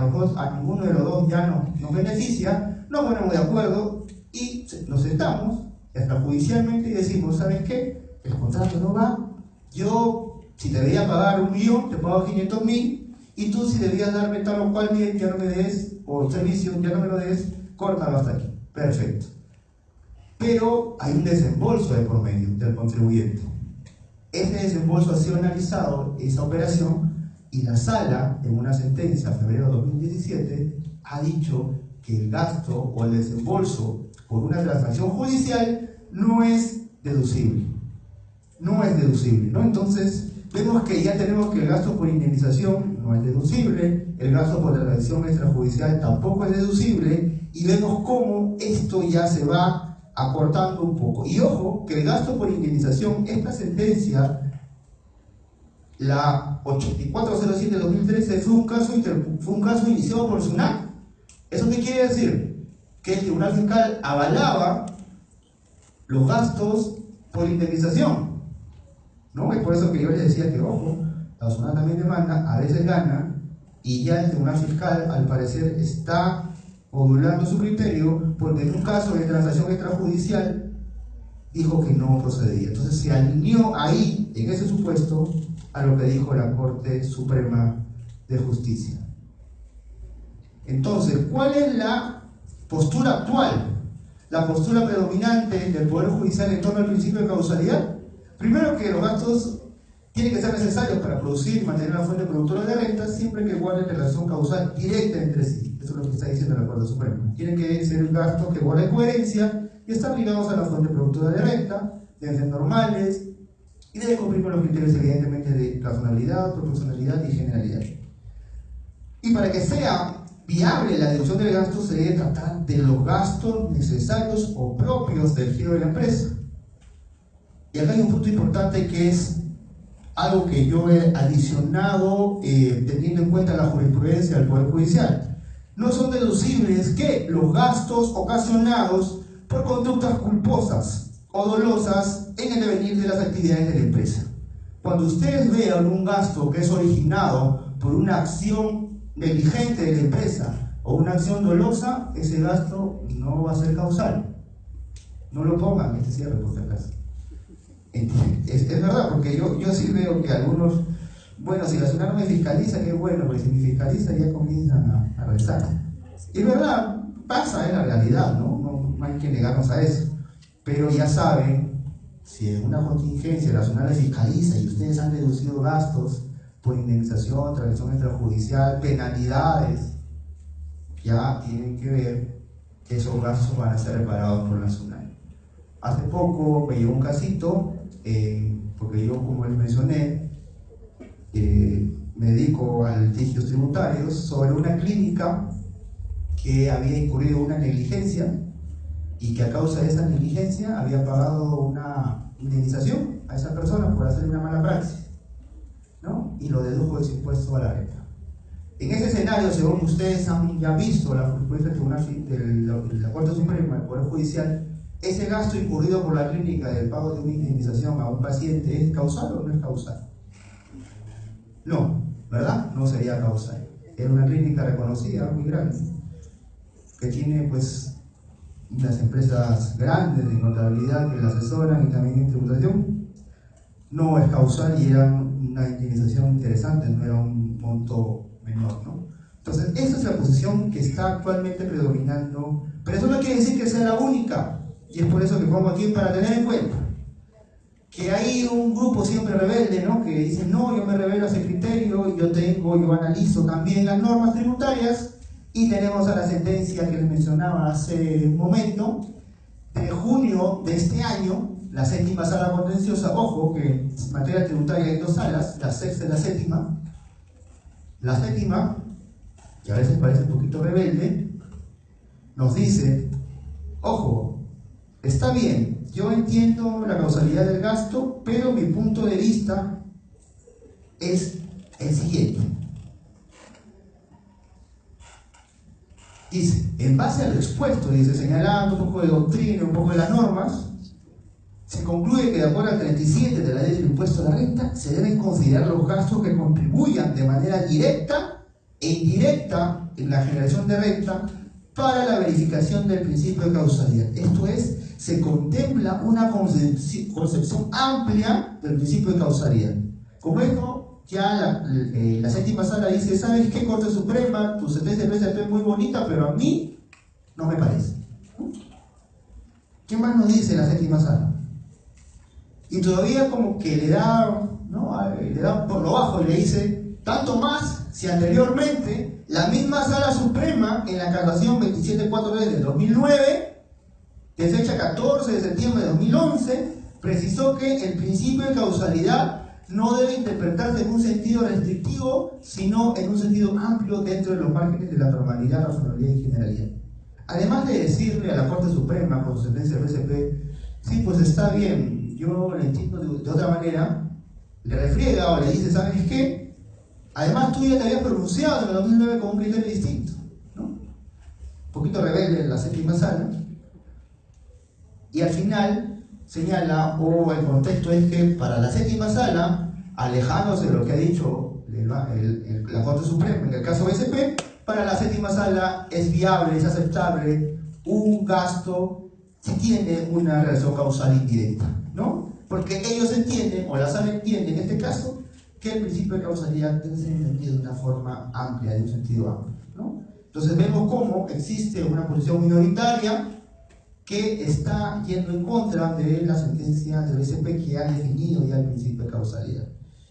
ninguno de los dos ya nos beneficia, nos ponemos de acuerdo y nos sentamos hasta judicialmente y decimos, ¿sabes qué? El contrato no va, yo si te debía pagar 1.000.000, te pago 500.000, y tú si debías darme tal o cual bien, ya no me des, o servicio, ya no me lo des, córtalo hasta aquí. Perfecto. Pero hay un desembolso de por medio del contribuyente. Ese desembolso ha sido analizado, esa operación, y la sala, en una sentencia de febrero de 2017, ha dicho que el gasto o el desembolso por una transacción judicial no es deducible. No es deducible, ¿no? Entonces, vemos que ya tenemos que el gasto por indemnización no es deducible, el gasto por la transacción extrajudicial tampoco es deducible, y vemos cómo esto ya se va acortando un poco. Y ojo, que el gasto por indemnización, esta sentencia, la 8407 de 2013, fue un caso iniciado por SUNAT. ¿Eso qué quiere decir? Que el Tribunal Fiscal avalaba los gastos por indemnización, ¿no? Es por eso que yo les decía que, ojo, la SUNAT también demanda, a veces gana, y ya el Tribunal Fiscal, al parecer, está modulando su criterio, porque en un caso de transacción extrajudicial dijo que no procedía. Entonces se alineó ahí, en ese supuesto, a lo que dijo la Corte Suprema de Justicia. Entonces, ¿cuál es la postura actual? La postura predominante del Poder Judicial en torno al principio de causalidad. Primero, que los gastos tienen que ser necesarios para producir y mantener la fuente productora de renta, siempre que guarden relación causal directa entre sí. Eso es lo que está diciendo la Corte Suprema. Tienen que ser gastos que guarden coherencia y están ligados a la fuente productora de renta, deben ser normales y deben cumplir con los criterios, evidentemente, de razonabilidad, proporcionalidad y generalidad. Y para que sea viable la deducción del gasto, se debe tratar de los gastos necesarios o propios del giro de la empresa. Y acá hay un punto importante que es algo que yo he adicionado teniendo en cuenta la jurisprudencia del Poder Judicial. No son deducibles que los gastos ocasionados por conductas culposas o dolosas en el devenir de las actividades de la empresa. Cuando ustedes vean un gasto que es originado por una acción negligente de la empresa o una acción dolosa, ese gasto no va a ser causal. No lo pongan en este cierre, por si acaso. Es verdad, porque yo sí veo que algunos, bueno, si la SUNAT no me fiscaliza, qué bueno, porque si me fiscaliza ya comienzan a rezar. Y es verdad, pasa en la realidad, ¿no? No hay que negarnos a eso. Pero ya saben, si en una contingencia la SUNAT les fiscaliza y ustedes han deducido gastos por indemnización, transacción extrajudicial, penalidades, ya tienen que ver que esos gastos van a ser reparados por la SUNAT. Hace poco me llegó un casito, porque yo, como les mencioné, me dedico a litigios tributarios, sobre una clínica que había incurrido una negligencia y que a causa de esa negligencia había pagado una indemnización a esa persona por hacer una mala praxis, ¿no? Y lo dedujo de su impuesto a la renta. En ese escenario, según ustedes han ya visto la jurisprudencia de la Corte Suprema del Poder Judicial, ¿ese gasto incurrido por la clínica del pago de una indemnización a un paciente es causal o no es causal? No, ¿verdad? No sería causal. Era una clínica reconocida, muy grande, que tiene pues las empresas grandes de contabilidad que la asesoran y también en tributación. No es causal y era una indemnización interesante, no era un monto menor, ¿no? Entonces, esta es la posición que está actualmente predominando, pero eso no quiere decir que sea la única. Y es por eso que pongo aquí para tener en cuenta que hay un grupo siempre rebelde, ¿no? Que dice, no, yo me rebelo a ese criterio, yo analizo también las normas tributarias, y tenemos a la sentencia que les mencionaba hace un momento, de junio de este año, la séptima sala contenciosa. Ojo, que en materia tributaria hay dos salas, la sexta y la séptima. La séptima, que a veces parece un poquito rebelde, nos dice, ojo, está bien, yo entiendo la causalidad del gasto, pero mi punto de vista es el siguiente. Dice, en base a lo expuesto, dice, señalando un poco de doctrina, un poco de las normas, Se concluye que de acuerdo al 37 de la ley del impuesto a la renta, se deben considerar los gastos que contribuyan de manera directa e indirecta en la generación de renta para la verificación del principio de causalidad. Esto es, se contempla una concepción amplia del principio de causalidad. Como esto, ya la séptima sala dice, ¿sabes qué, Corte Suprema? Tu sentencia del PSP es muy bonita, pero a mí no me parece. ¿Qué más nos dice la séptima sala? Y todavía como que le da, ¿no?, le da por lo bajo y le dice, tanto más si anteriormente la misma Sala Suprema en la casación 2743 del 2009, de fecha 14 de septiembre de 2011, precisó que el principio de causalidad no debe interpretarse en un sentido restrictivo, sino en un sentido amplio dentro de los márgenes de la normalidad, razonabilidad y generalidad. Además de decirle a la Corte Suprema con su sentencia del PSP, sí, pues está bien, yo lo entiendo de otra manera, le refriega o le dice, ¿sabes qué? Además tú ya te habías pronunciado en el 2009 con un criterio distinto, ¿no? Un poquito rebelde en la séptima sala. Y al final señala, o el contexto es que para la séptima sala, alejándose de lo que ha dicho la Corte Suprema en el caso BCP, para la séptima sala es viable, es aceptable un gasto si tiene una relación causal indirecta, ¿no? Porque ellos entienden, o la sala entiende en este caso, que el principio de causalidad debe ser entendido de una forma amplia, de un sentido amplio, ¿no? Entonces vemos cómo existe una posición minoritaria que está yendo en contra de la sentencia del BCP que ha definido ya el principio de causalidad.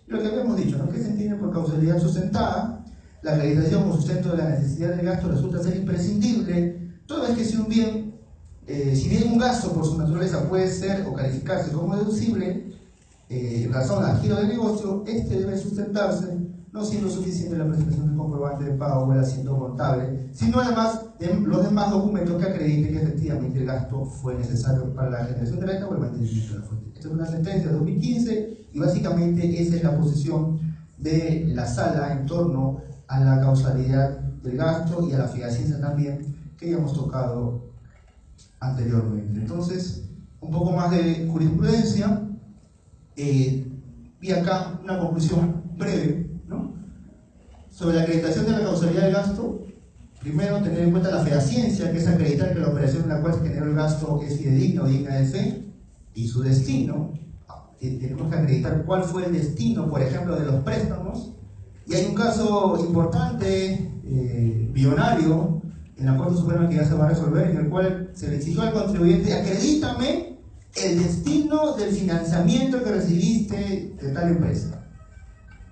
Y lo que habíamos dicho, ¿no?, que se entiende por causalidad sustentada, la acreditación o sustento de la necesidad del gasto resulta ser imprescindible, toda vez que si bien un gasto por su naturaleza puede ser o calificarse como deducible, en razón al giro del negocio, este debe sustentarse, no siendo suficiente la presentación del comprobante de pago o el asiento contable, sino además de los demás documentos que acrediten que efectivamente el gasto fue necesario para la generación de renta o el mantenimiento de la fuente. Esta es una sentencia de 2015 y básicamente esa es la posición de la sala en torno a la causalidad del gasto y a la fideiciencia también, que ya hemos tocado anteriormente. Entonces, un poco más de jurisprudencia. Y acá una conclusión breve, ¿no?, sobre la acreditación de la causalidad del gasto. Primero, tener en cuenta la fehaciencia, que es acreditar que la operación en la cual se generó el gasto es fidedigna o digna de fe, y su destino. Tenemos que acreditar cuál fue el destino, por ejemplo, de los préstamos. Y hay un caso importante, billonario, en la Corte Suprema que ya se va a resolver, en el cual se le exigió al contribuyente, acredítame el destino del financiamiento que recibiste de tal empresa.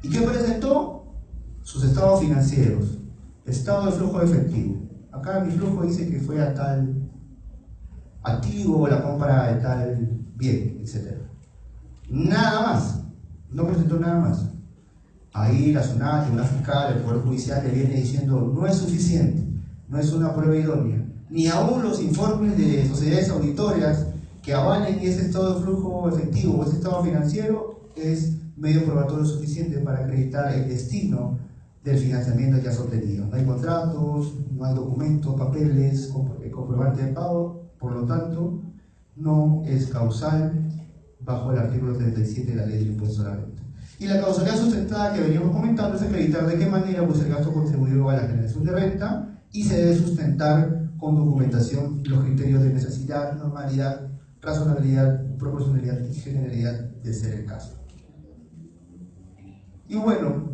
¿Y qué presentó? Sus estados financieros, estado de flujo de efectivo. Acá mi flujo dice que fue a tal activo, la compra de tal bien, etc. Nada más, no presentó nada más. Ahí la SUNAT, el Tribunal Fiscal, el Poder Judicial le viene diciendo, no es suficiente, no es una prueba idónea, ni aún los informes de sociedades auditorias que avalen ese estado de flujo efectivo o ese estado financiero es medio probatorio suficiente para acreditar el destino del financiamiento que has obtenido. No hay contratos, no hay documentos, papeles, comprobante de pago, por lo tanto, no es causal bajo el artículo 37 de la Ley del Impuesto a la Renta. Y la causalidad sustentada que veníamos comentando es acreditar de qué manera pues, el gasto contribuyó a la generación de renta y se debe sustentar con documentación los criterios de necesidad, normalidad, razonabilidad, proporcionalidad y generalidad de ser el caso. Y bueno,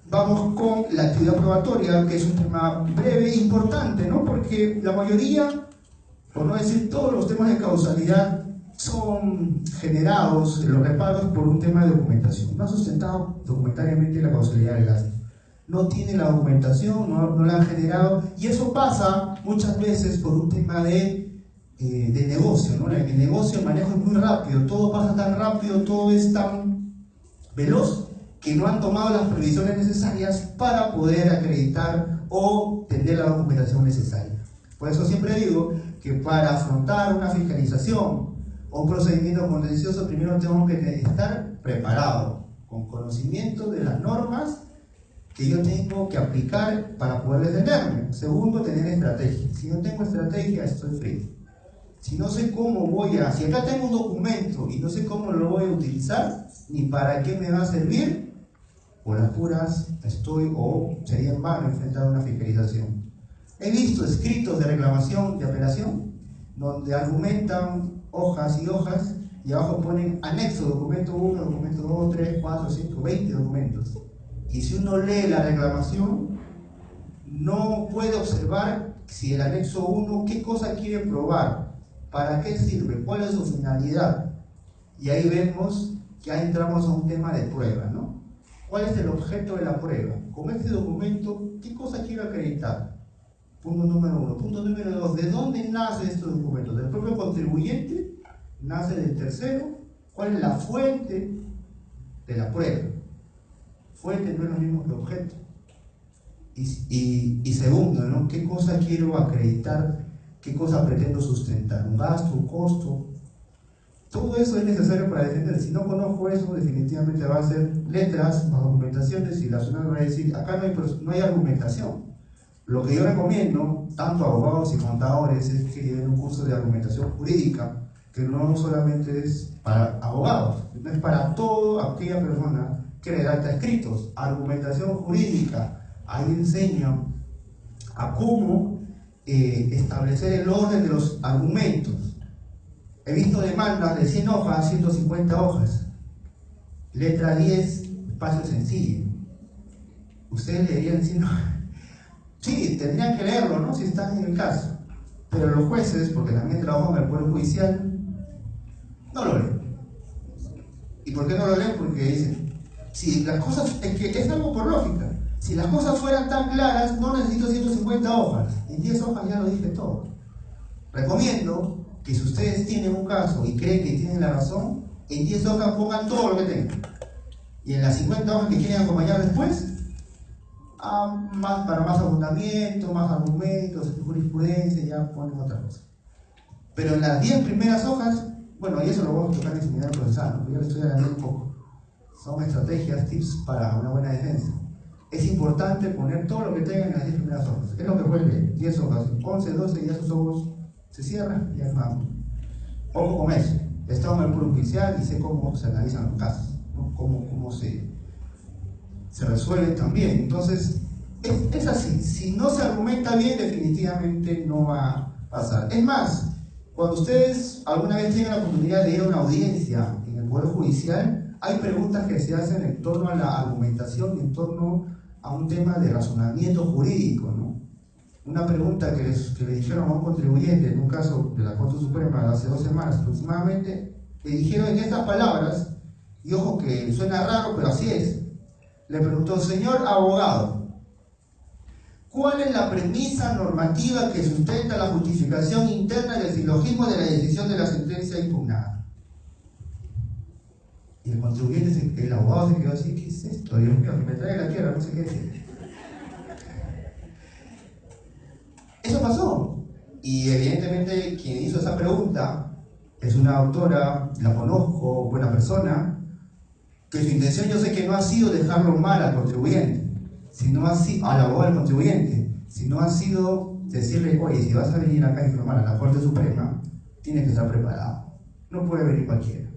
vamos con la actividad probatoria, que es un tema breve e importante, ¿no? Porque la mayoría, por no decir todos los temas de causalidad, son generados en los reparos por un tema de documentación. No ha sustentado documentariamente la causalidad del gasto. No tiene la documentación, no la han generado, y eso pasa muchas veces por un tema de negocio, ¿no? En el negocio el manejo es muy rápido, todo pasa tan rápido, todo es tan veloz que no han tomado las previsiones necesarias para poder acreditar o tener la documentación necesaria. Por eso siempre digo que para afrontar una fiscalización o un procedimiento contencioso, primero tengo que estar preparado, con conocimiento de las normas que yo tengo que aplicar para poder defenderme. Segundo, tener estrategia. Si no tengo estrategia, estoy frito. Si no sé cómo si acá tengo un documento y no sé cómo lo voy a utilizar, ni para qué me va a servir, por las puras estoy o sería en vano enfrentar una fiscalización. He visto escritos de reclamación, de apelación, donde argumentan hojas y hojas y abajo ponen anexo, documento 1, documento 2, 3, 4, 5, 20 documentos. Y si uno lee la reclamación, no puede observar si el anexo 1, qué cosa quiere probar, para qué sirve, cuál es su finalidad. Y ahí vemos que ahí entramos a un tema de prueba, ¿no? ¿Cuál es el objeto de la prueba? Con este documento, ¿qué cosa quiero acreditar? Punto número 1. Punto número 2. ¿De dónde nace este documento? ¿Del propio contribuyente? ¿Nace del tercero? ¿Cuál es la fuente de la prueba? Fuente no es lo mismo que objeto. Y segundo, ¿no? ¿Qué cosa quiero acreditar? ¿Qué cosa pretendo sustentar? ¿Un gasto? ¿Un costo? Todo eso es necesario para defender. Si no conozco eso, definitivamente va a ser letras, más documentaciones, y la zona va a decir, acá no hay argumentación. Lo que yo recomiendo, tanto a abogados y contadores, es que lleven un curso de argumentación jurídica, que no solamente es para abogados, no es para toda aquella persona que redacta escritos. Argumentación jurídica, ahí enseñan a cómo establecer el orden de los argumentos. He visto demandas de 100 hojas, 150 hojas. Letra 10, espacio sencillo. Ustedes leerían 100 hojas. Sí, tendrían que leerlo, ¿no? Si están en el caso. Pero los jueces, porque también trabajan en el Poder Judicial, no lo leen. ¿Y por qué no lo leen? Porque dicen, si las cosas, es algo por lógica. Si las cosas fueran tan claras, no necesito 150 hojas. En 10 hojas ya lo dije todo. Recomiendo que si ustedes tienen un caso y creen que tienen la razón, en 10 hojas pongan todo lo que tengan. Y en las 50 hojas que quieren acompañar después, para más abundamiento, más argumentos, jurisprudencia, ya ponen otra cosa. Pero en las 10 primeras hojas, bueno, y eso lo vamos a tocar en el seminario procesal, ¿no? Yo le estoy adelantando un poco. Son estrategias, tips para una buena defensa. Es importante poner todo lo que tengan en las 10 primeras hojas. Es lo que pueden leer, 10 hojas, 11, 12, ya sus ojos se cierran y ya vamos. Ojo con eso. He estado en el Poder Judicial y sé cómo se analizan los casos, ¿no? Cómo se resuelven también. Entonces, es así. Si no se argumenta bien, definitivamente no va a pasar. Es más, cuando ustedes alguna vez tengan la oportunidad de ir a una audiencia en el Poder Judicial, hay preguntas que se hacen en torno a la argumentación y en torno a un tema de razonamiento jurídico, ¿no? Una pregunta que le dijeron a un contribuyente en un caso de la Corte Suprema hace 2 semanas aproximadamente, le dijeron en estas palabras, y ojo que suena raro, pero así es. Le preguntó, señor abogado, ¿cuál es la premisa normativa que sustenta la justificación interna del silogismo de la decisión de la sentencia impugnada? Y el contribuyente, el abogado se quedó así, ¿qué es esto? Dios mío, que me trae la tierra, no sé qué decir. Eso pasó. Y evidentemente quien hizo esa pregunta es una autora, la conozco, buena persona, que su intención yo sé que no ha sido dejarlo mal al contribuyente, sino así al abogado del contribuyente, sino ha sido decirle, oye, si vas a venir acá a informar a la Corte Suprema, tienes que estar preparado, no puede venir cualquiera.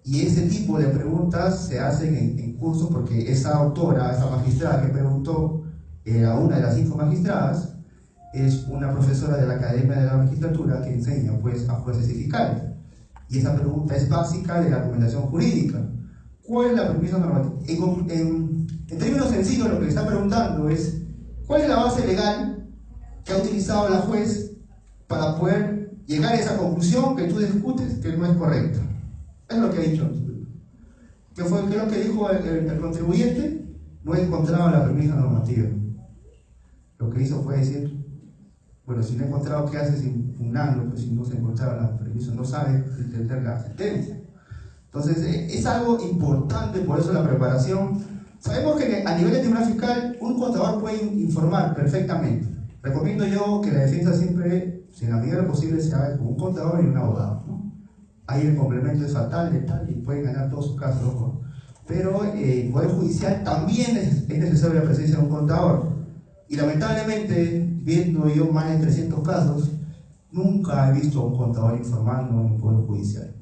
Y ese tipo de preguntas se hacen en cursos porque esa autora, esa magistrada que preguntó, era una de las 5 magistradas, es una profesora de la Academia de la Magistratura que enseña pues, a jueces y fiscales. Y esa pregunta es básica de la argumentación jurídica. ¿Cuál es la premisa normativa? En términos sencillos, lo que le está preguntando es ¿cuál es la base legal que ha utilizado la juez para poder llegar a esa conclusión que tú discutes que no es correcta? Es lo que ha dicho. ¿Qué es lo que dijo el contribuyente? No encontraba la premisa normativa. Lo que hizo fue decir, bueno, si no he encontrado, ¿qué haces impugnando? Pues si no se encontraba la premisa, no sabe entender la sentencia. Entonces, es algo importante, por eso la preparación. Sabemos que a nivel de tribunal fiscal, un contador puede informar perfectamente. Recomiendo yo que la defensa siempre, si en la medida de lo posible, se haga con un contador y un abogado, ¿no? Ahí el complemento es fatal, letal, y pueden ganar todos sus casos, ¿no? Pero en el Poder Judicial también es necesaria la presencia de un contador. Y lamentablemente, viendo yo más de 300 casos, Nunca he visto a un contador informando en un poder judicial.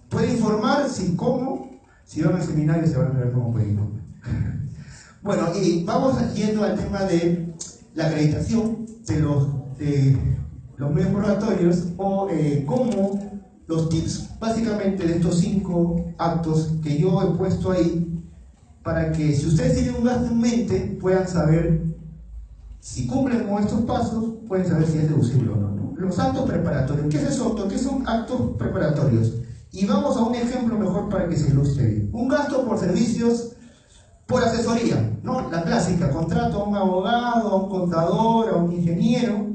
¿Puede informar? Sí, ¿cómo? Si van al seminario se van a ver cómo puede informar. Bueno, y vamos yendo al tema de la acreditación de los medios probatorios o cómo los tips básicamente de estos 5 actos que yo he puesto ahí para que si ustedes tienen un gasto en mente puedan saber si cumplen con estos pasos, pueden saber si es deducible o no, ¿no? Los actos preparatorios. ¿Qué es eso? ¿Qué son actos preparatorios? Y vamos a un ejemplo mejor para que se ilustre bien. Un gasto por servicios por asesoría, ¿no? La clásica, contrato a un abogado, a un contador, a un ingeniero.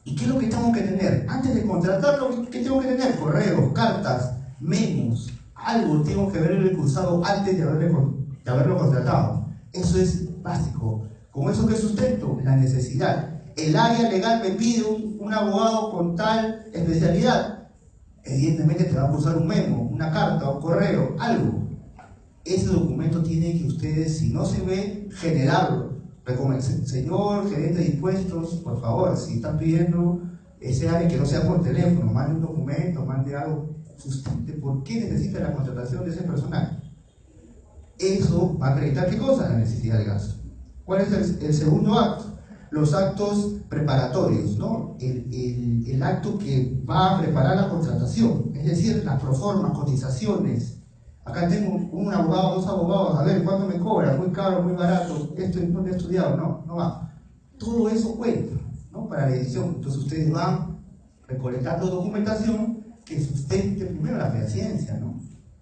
¿Y qué es lo que tengo que tener? Antes de contratarlo, ¿qué tengo que tener? Correos, cartas, menús, algo tengo que haberle cursado antes de haberlo contratado. Eso es básico. ¿Con eso qué sustento? La necesidad. El área legal me pide un abogado con tal especialidad. Evidentemente te va a cursar un memo, una carta, un correo, algo. Ese documento tiene que ustedes, si no se ve, generarlo. Señor gerente de impuestos, por favor, si están pidiendo ese área que no sea por teléfono, mande un documento, mande algo, sustente por qué necesita la contratación de ese personal. Eso va a acreditar qué cosa, la necesidad de gasto. ¿Cuál es el segundo acto? Los actos preparatorios, ¿no? El acto que va a preparar la contratación, es decir, las proformas, cotizaciones. Acá tengo un abogado, 2 abogados, a ver, ¿cuánto me cobra? Muy caro, muy barato, esto no he estudiado, no va. Todo eso cuenta, ¿no? Para la edición. Entonces ustedes van recolectando documentación que sustente primero la fehaciencia, ¿no?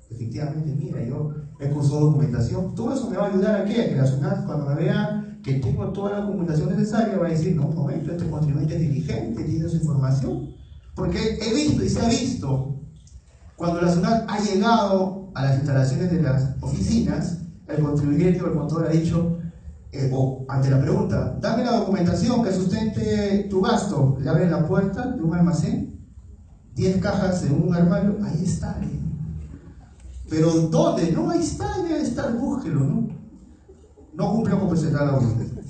Efectivamente, mira, yo he cursado documentación, todo eso me va a ayudar a ¿qué? A que la SUNAT, cuando me vea que tengo toda la documentación necesaria, va a decir, no, un momento, este contribuyente es diligente, tiene su información. Porque he visto y se ha visto, cuando la SUNAT ha llegado a las instalaciones de las oficinas, el contribuyente o el contador ha dicho, o ante la pregunta, dame la documentación que sustente tu gasto, le abren la puerta de un almacén, 10 cajas en un armario, ahí está. Pero ¿dónde? No, ahí está, debe estar, búsquelo, ¿no? No cumple con presentar la documentación.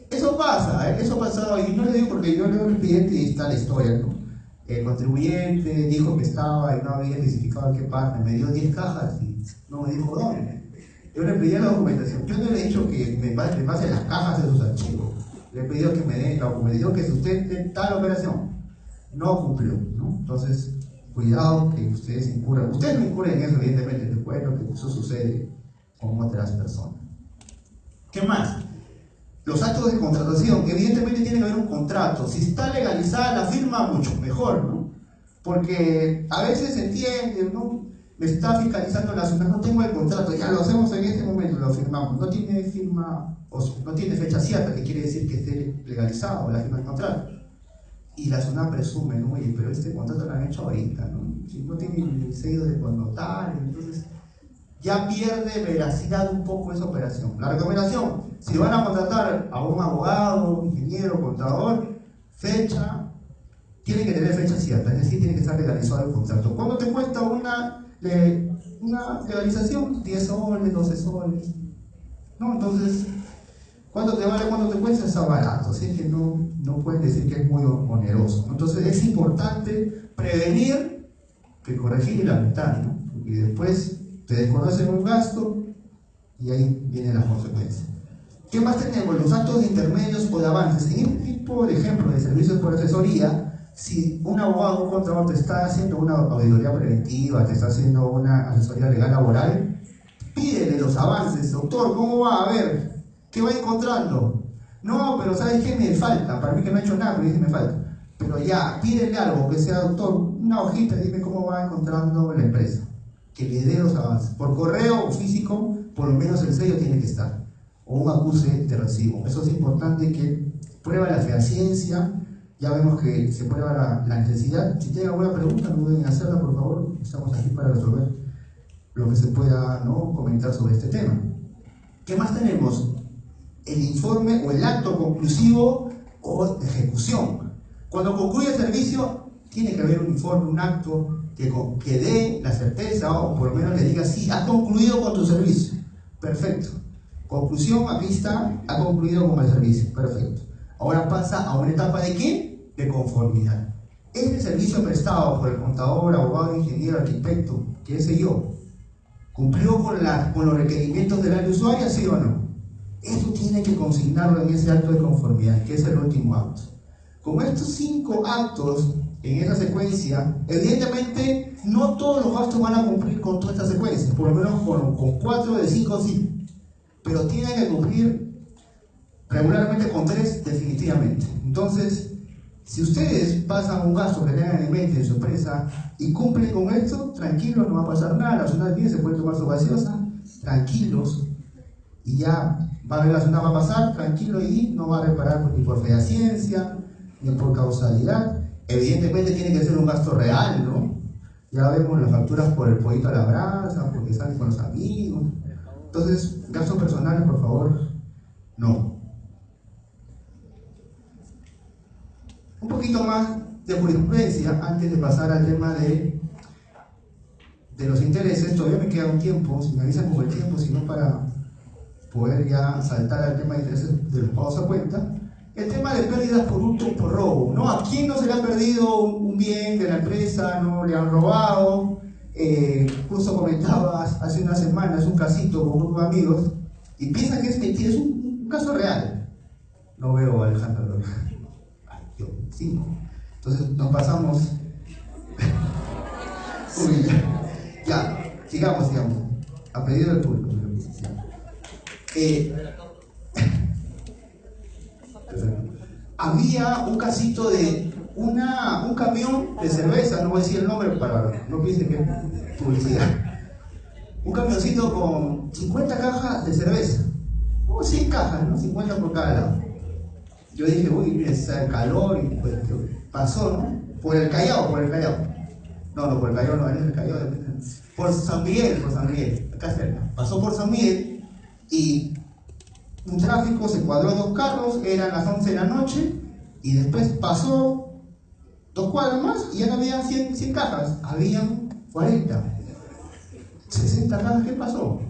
Eso pasa, eso ha pasado, y no le digo porque yo leo el expediente y está la historia, ¿no? El contribuyente dijo que estaba y no había especificado en qué parte, me dio 10 cajas y no me dijo dónde. Yo le pedí la documentación, yo no le he dicho que me pase las cajas de sus archivos, le he pedido que me dé la documentación que sustente tal operación. No cumplió, ¿no? Entonces, cuidado que ustedes incurran. Ustedes no incurren en eso, evidentemente, recuerdo que eso sucede con otras personas. ¿Qué más? Los actos de contratación, evidentemente tiene que haber un contrato. Si está legalizada la firma, mucho mejor, ¿no? Porque a veces se entiende, ¿no? Me está fiscalizando la SUNAT, no tengo el contrato, ya lo hacemos en este momento, lo firmamos. No tiene firma, o no tiene fecha cierta, que quiere decir que esté legalizado la firma del contrato. Y la SUNAT presume, ¿no? Oye, pero este contrato lo han hecho ahorita, ¿no? Si no tiene el sello de connotario, entonces ya pierde veracidad un poco esa operación. La recomendación, si van a contratar a un abogado, un ingeniero, contador, fecha, tiene que tener fecha cierta, es decir, tiene que estar legalizado el contrato. ¿Cuánto te cuesta una legalización? 10 soles, 12 soles, ¿no? Entonces, ¿cuánto te vale, cuánto te cuesta? Está barato, así que no pueden decir que es muy oneroso. Entonces es importante prevenir que corregir y lamentar, ¿no? Y después te desconocen un gasto y ahí vienen las consecuencias. ¿Qué más tenemos? Los actos de intermedios o de avances. En este tipo, por ejemplo, de servicios por asesoría, si un abogado o un contador te está haciendo una auditoría preventiva, te está haciendo una asesoría legal laboral, pídele los avances. Doctor, ¿cómo va? A ver, ¿qué va encontrando? No, pero ¿sabes qué? Me falta. Para mí que no he hecho nada, pero dice me falta. Pero ya, pídele algo, que sea, doctor, una hojita, dime cómo va encontrando la empresa. Que le dé los avances. Por correo o físico, por lo menos el sello tiene que estar. O un acuse de recibo. Eso es importante, que prueba la fehaciencia. Ya vemos que se prueba la necesidad. Si tienen alguna pregunta, no duden hacerla, por favor. Estamos aquí para resolver lo que se pueda, ¿no?, comentar sobre este tema. ¿Qué más tenemos? El informe o el acto conclusivo o de ejecución. Cuando concluye el servicio, tiene que haber un informe, un acto que dé la certeza, o por lo menos le diga, sí, has concluido con tu servicio. Perfecto. Conclusión, aquí está, ha concluido con el servicio. Perfecto. Ahora pasa a una etapa de ¿qué? de conformidad. Este servicio prestado por el contador, abogado, ingeniero, arquitecto, qué sé yo, ¿cumplió con los requerimientos del área usuaria, sí o no? Eso tiene que consignarlo en ese acto de conformidad, que es el último acto. Con estos 5 actos en esa secuencia, evidentemente no todos los gastos van a cumplir con toda esta secuencia, por lo menos con 4 de 5 sí, pero tienen que cumplir regularmente con 3 definitivamente. Entonces, si ustedes pasan un gasto que tengan en mente en su empresa y cumplen con esto, tranquilos, no va a pasar nada, la zona bien se puede tomar su gaseosa, tranquilos, y ya va a ver la zona va a pasar, tranquilo, y no va a reparar ni por fehaciencia, ni por causalidad. Evidentemente tiene que ser un gasto real, ¿no? Ya vemos las facturas por el pollito a la brasa, porque salen con los amigos. Entonces, gastos personales, por favor, no. Un poquito más de jurisprudencia antes de pasar al tema de los intereses. Todavía me queda un tiempo, si me avisan con el tiempo, si no para poder ya saltar al tema de intereses de los pagos a cuenta. El tema de pérdidas por hurto o por robo, ¿no? ¿A quién no se le ha perdido un bien de la empresa? ¿No le han robado? Justo comentaba hace unas semanas un casito con un grupo de amigos y piensa que es mentira, es un caso real. No veo a Alejandro. Ay, yo, 5. Entonces nos pasamos. Uy, ya, sigamos. A pedido del público. Había un casito de un camión de cerveza, no voy a decir el nombre para no piensen que es publicidad. Un camioncito con 50 cajas de cerveza, o 100 cajas, ¿no? 50 por cada lado. Yo dije, uy, mira, está el calor, y pues pasó, ¿no? Por el Callao. No, por el Callao no, es el Callao. Por San Miguel, acá cerca. Pasó por San Miguel y un tráfico, se cuadró 2 carros, eran las 11 de la noche, y después pasó 2 cuadras más y ya no habían 100 cajas, habían 40, 60 cajas. ¿Qué pasó?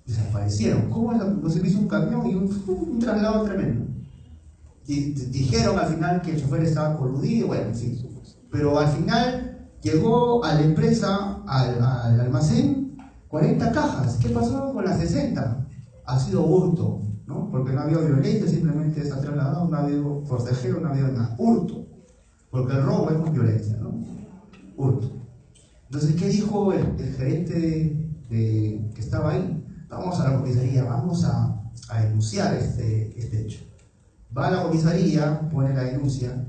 Desaparecieron. ¿Cómo no se hizo un camión y un traslado tremendo? Y dijeron al final que el chofer estaba coludido, bueno, sí, pero al final llegó a la empresa, al almacén, 40 cajas. ¿Qué pasó con las 60? Ha sido hurto, ¿no? Porque no ha habido violencia, simplemente se ha trasladado, no ha habido forcejeo, no ha habido nada. Hurto, porque el robo es violencia, ¿no? Hurto. Entonces, ¿qué dijo el gerente que estaba ahí? Vamos a la comisaría, vamos a denunciar este hecho. Va a la comisaría, pone la denuncia,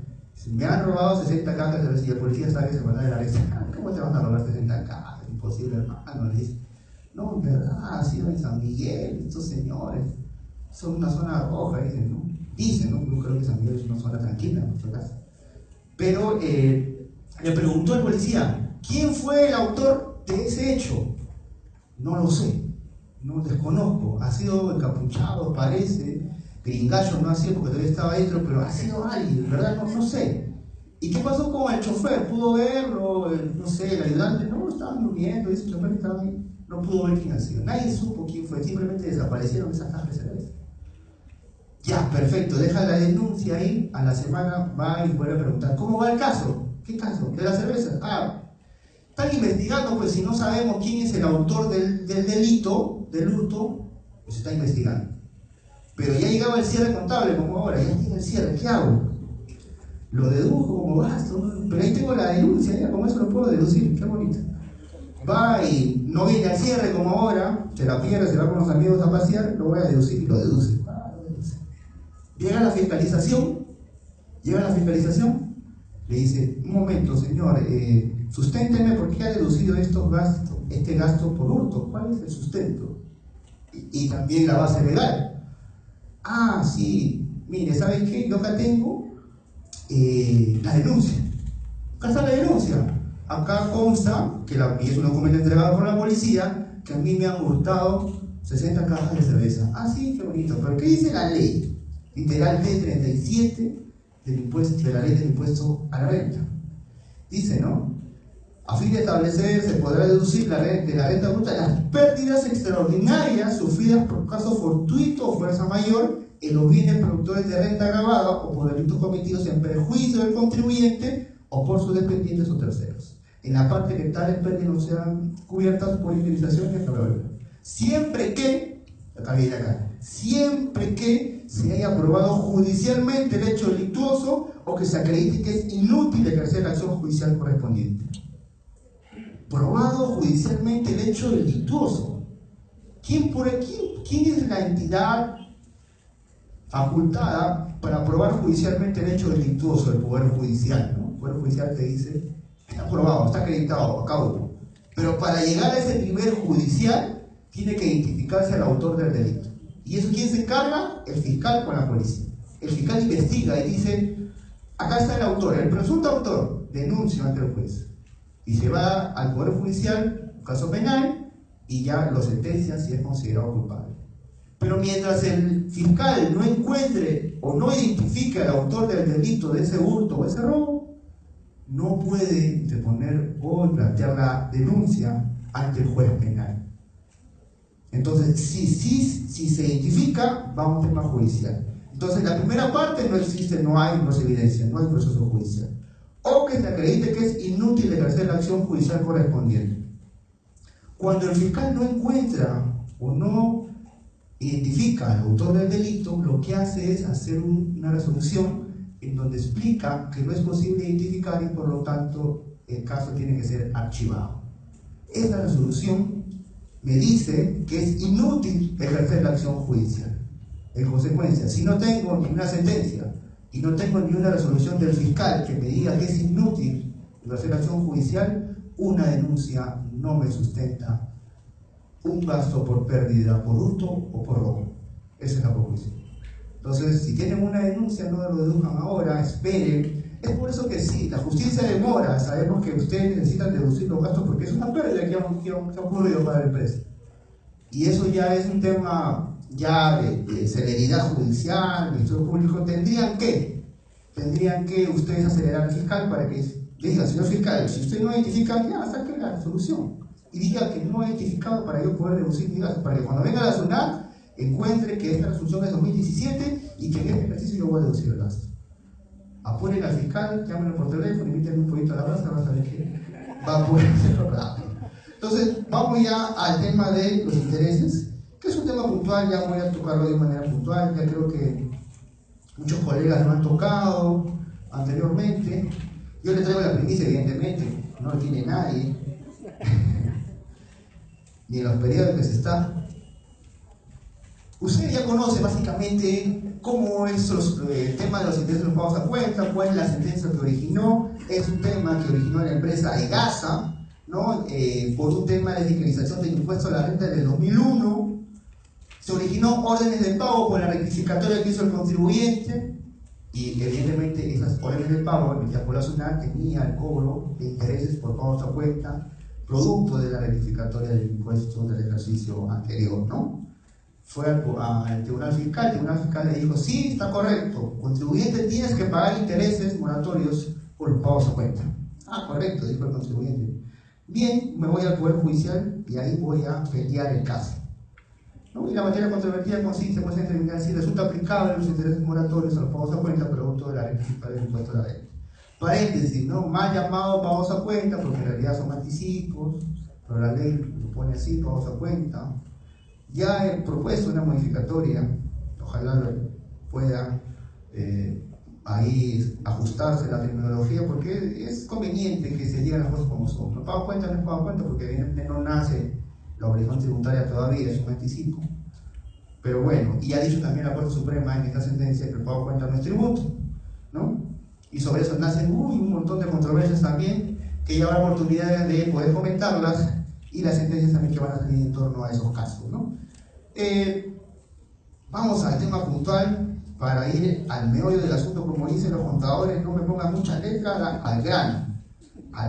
me han robado 60 cajas de cerveza y el policía sabe que se va a dar la aresta. ¿Cómo te van a robar 60 cajas? Es imposible, hermano, le dice. No, en verdad, ha sido en San Miguel, estos señores son una zona roja, dicen, ¿no? Yo creo que San Miguel es una zona tranquila, en nuestro caso. Pero le preguntó al policía, ¿quién fue el autor de ese hecho? No lo sé, no desconozco, ha sido encapuchado, parece, gringallo no ha sido porque todavía estaba dentro, pero ha sido alguien, ¿verdad? No sé. ¿Y qué pasó con el chofer? ¿Pudo verlo? No sé, el ayudante, no, estaban durmiendo, ese chofer estaba ahí. No pudo ver quién ha sido. Nadie supo quién fue. Simplemente desaparecieron esas cajas de cerveza. Ya, perfecto. Deja la denuncia ahí. A la semana va y vuelve a preguntar, ¿cómo va el caso? ¿Qué caso? ¿De la cerveza? Están investigando, pues si no sabemos quién es el autor del delito, del hurto, pues se está investigando. Pero ya llegaba el cierre contable, como ahora. Ya tiene el cierre. ¿Qué hago? Lo dedujo como gasto, ¿no? Pero ahí tengo la denuncia, ya con eso lo puedo deducir. Qué bonito. Va y no viene al cierre como ahora, se la pierde, se va con los amigos a pasear, lo voy a deducir y lo deduce. Llega la fiscalización, le dice, un momento señor, susténteme por qué ha deducido este gasto por hurto, ¿cuál es el sustento? Y también la base legal. Sí, mire, ¿sabe qué? Yo acá tengo la denuncia. Acá está la denuncia. Acá consta, y es un documento entregado por la policía, que a mí me han hurtado 60 cajas de cerveza. Sí, qué bonito. ¿Pero qué dice la ley? Literal D37 de la ley del impuesto a la renta. Dice, ¿no? A fin de establecer, se podrá deducir de la renta bruta las pérdidas extraordinarias sufridas por caso fortuito o fuerza mayor en los bienes productores de renta agravada o por delitos cometidos en perjuicio del contribuyente o por sus dependientes o terceros, en la parte que tales pérdidas no sean cubiertas por indemnización y siempre que, siempre que se haya probado judicialmente el hecho delictuoso o que se acredite que es inútil ejercer la acción judicial correspondiente. Probado judicialmente el hecho delictuoso. ¿Quién es la entidad facultada para probar judicialmente el hecho delictuoso del Poder Judicial, ¿no? El Poder Judicial te dice, está aprobado, está acreditado, acabo. Pero para llegar a ese nivel judicial, tiene que identificarse al autor del delito. ¿Y eso quién se encarga? El fiscal con la policía. El fiscal investiga y dice, acá está el autor, el presunto autor, denuncia ante el juez. Y se va al Poder Judicial, un caso penal, y ya lo sentencian si es considerado culpable. Pero mientras el fiscal no encuentre o no identifique al autor del delito, de ese hurto o ese robo, no puede interponer o plantear la denuncia ante el juez penal. Entonces, si se identifica, va a un tema judicial. Entonces, la primera parte no existe, no hay evidencia, no hay proceso judicial. O que se acredite que es inútil ejercer la acción judicial correspondiente. Cuando el fiscal no encuentra o no identifica al autor del delito, lo que hace es hacer una resolución en donde explica que no es posible identificar y por lo tanto el caso tiene que ser archivado. Esa resolución me dice que es inútil ejercer la acción judicial. En consecuencia, si no tengo ninguna sentencia y no tengo ni una resolución del fiscal que me diga que es inútil ejercer la acción judicial, una denuncia no me sustenta un gasto por pérdida, por hurto o por robo. Esa es la proposición. Entonces, si tienen una denuncia, no lo deduzcan ahora, esperen. Es por eso que sí, la justicia demora. Sabemos que ustedes necesitan deducir los gastos porque es una pérdida que ha ocurrido para la empresa. Y eso ya es un tema ya de celeridad judicial, Ministerio Público. Tendrían que ustedes acelerar al fiscal para que le diga, señor fiscal, si usted no identifica, ya saque la resolución. Y diga que no ha identificado para yo poder reducir mi gasto, para que cuando venga la SUNAT encuentre que esta resolución es 2017 y que en este ejercicio yo voy a reducir el gasto. Apuren al fiscal, llámenlo por teléfono, invítenle un poquito a la brasa, vas a ver que va a poder hacerlo rápido. Entonces, vamos ya al tema de los intereses, que es un tema puntual, ya voy a tocarlo de manera puntual, ya creo que muchos colegas lo han tocado anteriormente. Yo le traigo la primicia, evidentemente, no lo tiene nadie, ni en los periodos que se está. Usted ya conoce básicamente cómo es el tema de los intereses de los pagos a cuenta, cuál es la sentencia que originó. Es un tema que originó la empresa EGASA, ¿no? Por un tema de fiscalización del impuesto a la renta del 2001. Se originó órdenes de pago por la rectificatoria que hizo el contribuyente y evidentemente esas órdenes de pago emitidas por la SUNAT tenía el cobro de intereses por pagos a cuenta producto de la rectificatoria del impuesto del ejercicio anterior, ¿no? Fue al Tribunal Fiscal, el Tribunal Fiscal le dijo, sí, está correcto, contribuyente tienes que pagar intereses moratorios por los pagos a cuenta. Ah, correcto, dijo el contribuyente. Bien, me voy al Poder Judicial y ahí voy a pelear el caso, ¿no? Y la materia controvertida consiste pues, en determinar si resulta aplicable los intereses moratorios a los pagos a cuenta producto de la rectificación del impuesto a la renta. Paréntesis, ¿no? Mal llamado pagos a cuenta, porque en realidad son anticipos, pero la ley lo pone así, pagos a cuenta. Ya he propuesto una modificatoria, ojalá pueda ahí ajustarse la terminología, porque es conveniente que se digan las cosas como son. No pago cuenta, no es pago cuenta, porque evidentemente no nace la obligación tributaria todavía, es un anticipo. Pero bueno, y ha dicho también la Corte Suprema en esta sentencia que el pago cuenta no es tributo, ¿no? Y sobre eso nacen un montón de controversias también, que ya habrá oportunidad de poder comentarlas, y las sentencias también que van a salir en torno a esos casos, ¿no? Vamos al tema puntual para ir al meollo del asunto. Como dicen los contadores, no me pongan mucha letra, al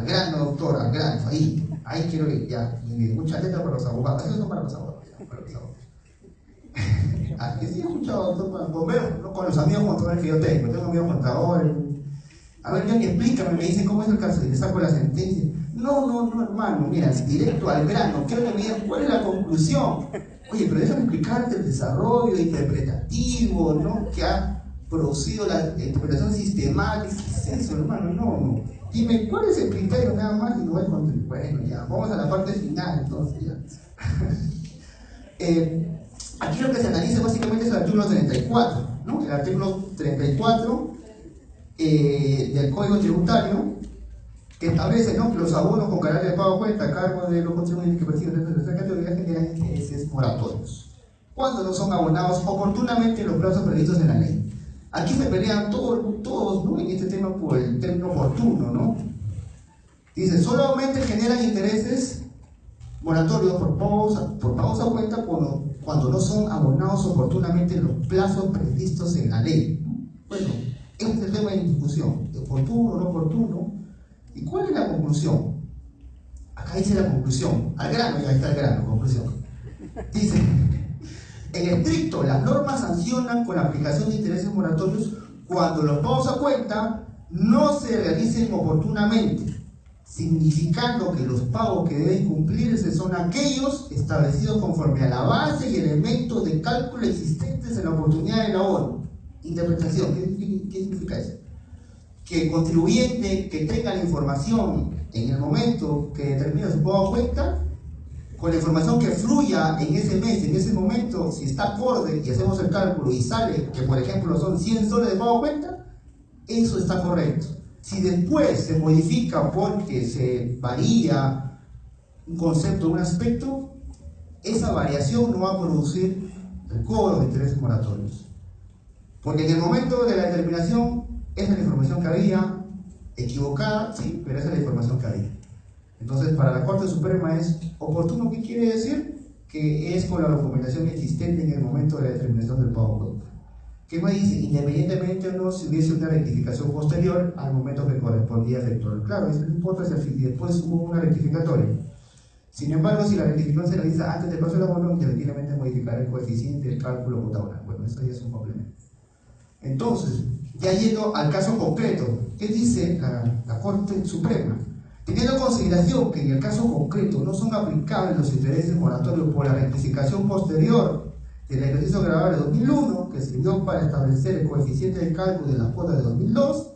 grano, doctor, al grano, ahí quiero ir, ya, mucha letra para los abogados, eso son para los abogados, Aquí sí he escuchado, doctor, con los amigos contadores que yo tengo amigos contadores, A ver, Johnny, explícame, me dicen cómo es el caso, y le saco la sentencia. No, hermano, mira, directo al grano, quiero que me digas cuál es la conclusión. Oye, pero déjame explicarte el desarrollo interpretativo, ¿no?, que ha producido la interpretación sistemática. ¿Qué es eso, hermano? No. Dime, ¿cuál es el criterio nada más? Y no voy a contestar. Bueno, ya, vamos a la parte final, entonces ya. Aquí lo que se analiza básicamente es el artículo 34, ¿no? El artículo 34 del Código Tributario, que establece, ¿no?, que los abonos con carácter de pago a cuenta a cargo de los contribuyentes que perciben de tercera categoría generan intereses moratorios cuando no son abonados oportunamente en los plazos previstos en la ley. Aquí se pelean todos, ¿no?, en este tema por el término oportuno, ¿no? Dice, solamente generan intereses moratorios por pagos a cuenta cuando no son abonados oportunamente en los plazos previstos en la ley. Bueno, este es el tema de discusión, oportuno o no oportuno. ¿Y cuál es la conclusión? Acá dice la conclusión, al grano, ya está el grano, conclusión. Dice, en estricto, las normas sancionan con la aplicación de intereses moratorios cuando los pagos a cuenta no se realicen oportunamente, significando que los pagos que deben cumplirse son aquellos establecidos conforme a la base y elementos de cálculo existentes en la oportunidad del abono. Interpretación, ¿qué significa eso? Que el contribuyente que tenga la información en el momento que determina su pago a cuenta, con la información que fluya en ese mes, en ese momento, si está acorde y hacemos el cálculo y sale que, por ejemplo, son 100 soles de pago a cuenta, eso está correcto. Si después se modifica porque se varía un concepto, un aspecto, esa variación no va a producir el cobro de intereses moratorios. Porque en el momento de la determinación, esa es la información que había, equivocada, sí, pero esa es la información que había. Entonces, para la Corte Suprema es oportuno. ¿Qué quiere decir? Que es con la documentación existente en el momento de la determinación del pago a cuenta. ¿Qué me dice? Independientemente o no si hubiese una rectificación posterior al momento que correspondía efectuar. Claro, eso no importa si después hubo una rectificatoria. Sin embargo, si la rectificación se realiza antes del paso del abono, indefectiblemente modificar el coeficiente del cálculo contable. Bueno, eso ya es un complemento. Entonces, ya yendo al caso concreto, ¿qué dice la Corte Suprema? Teniendo en consideración que en el caso concreto no son aplicables los intereses moratorios por la rectificación posterior del ejercicio grabable de 2001, que sirvió para establecer el coeficiente de cálculo de las cuotas de 2002,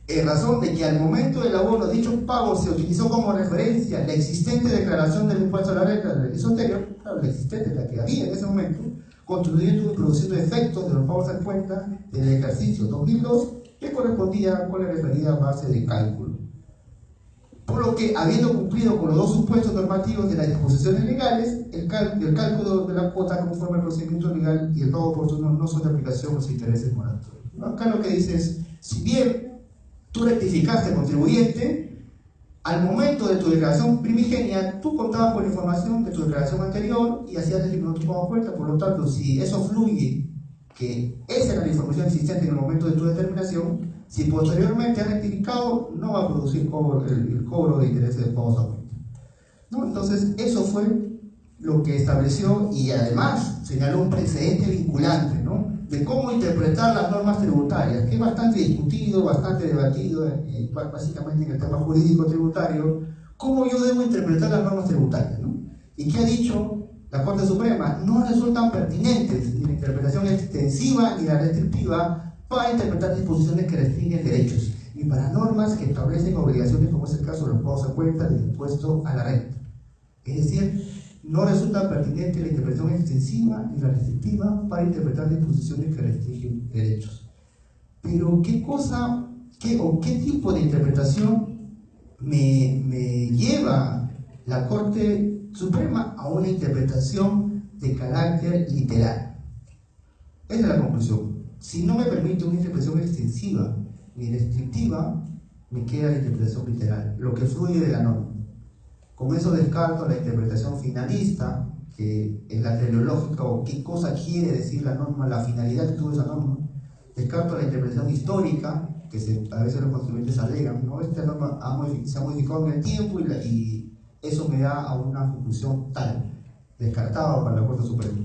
en razón de que al momento del abono de dichos pagos se utilizó como referencia la existente declaración del impuesto a la renta del ejercicio anterior, claro, la existente, la que había en ese momento, contribuyendo y produciendo efectos de los pagos a cuenta del ejercicio 2002 que correspondía con la referida base de cálculo. Por lo que, habiendo cumplido con los dos supuestos normativos de las disposiciones legales, el cálculo de la cuota conforme al procedimiento legal y el pago oportuno no son de aplicación a los intereses moratorios. Acá lo que dice es, si bien tú rectificaste, contribuyente, al momento de tu declaración primigenia, tú contabas con la información de tu declaración anterior y hacías determinado tu pago a cuenta. Por lo tanto, si eso fluye, que esa era la información existente en el momento de tu determinación, si posteriormente has rectificado, no va a producir el cobro de intereses de pagos a cuenta, ¿no? Entonces, eso fue lo que estableció y además señaló un precedente vinculante, ¿no?, de cómo interpretar las normas tributarias, que es bastante discutido, bastante debatido, básicamente en el tema jurídico tributario, cómo yo debo interpretar las normas tributarias, ¿no? Y que ha dicho la Corte Suprema, no resultan pertinentes ni la interpretación extensiva ni la restrictiva para interpretar disposiciones que restringen derechos, ni para normas que establecen obligaciones, como es el caso de los pagos a cuenta del impuesto a la renta. Es decir, no resulta pertinente la interpretación extensiva ni la restrictiva para interpretar disposiciones que restringen derechos. Pero ¿qué tipo de interpretación me lleva la Corte Suprema a una interpretación de carácter literal? Esa es la conclusión. Si no me permite una interpretación extensiva ni restrictiva, me queda la interpretación literal, lo que fluye de la norma. Con eso descarto la interpretación finalista, que es la teleológica o qué cosa quiere decir la norma, la finalidad que tuvo esa norma. Descarto la interpretación histórica, que a veces los contribuyentes alegan, ¿no?, esta norma se ha modificado en el tiempo y eso me da a una conclusión tal, descartado para la Corte Suprema.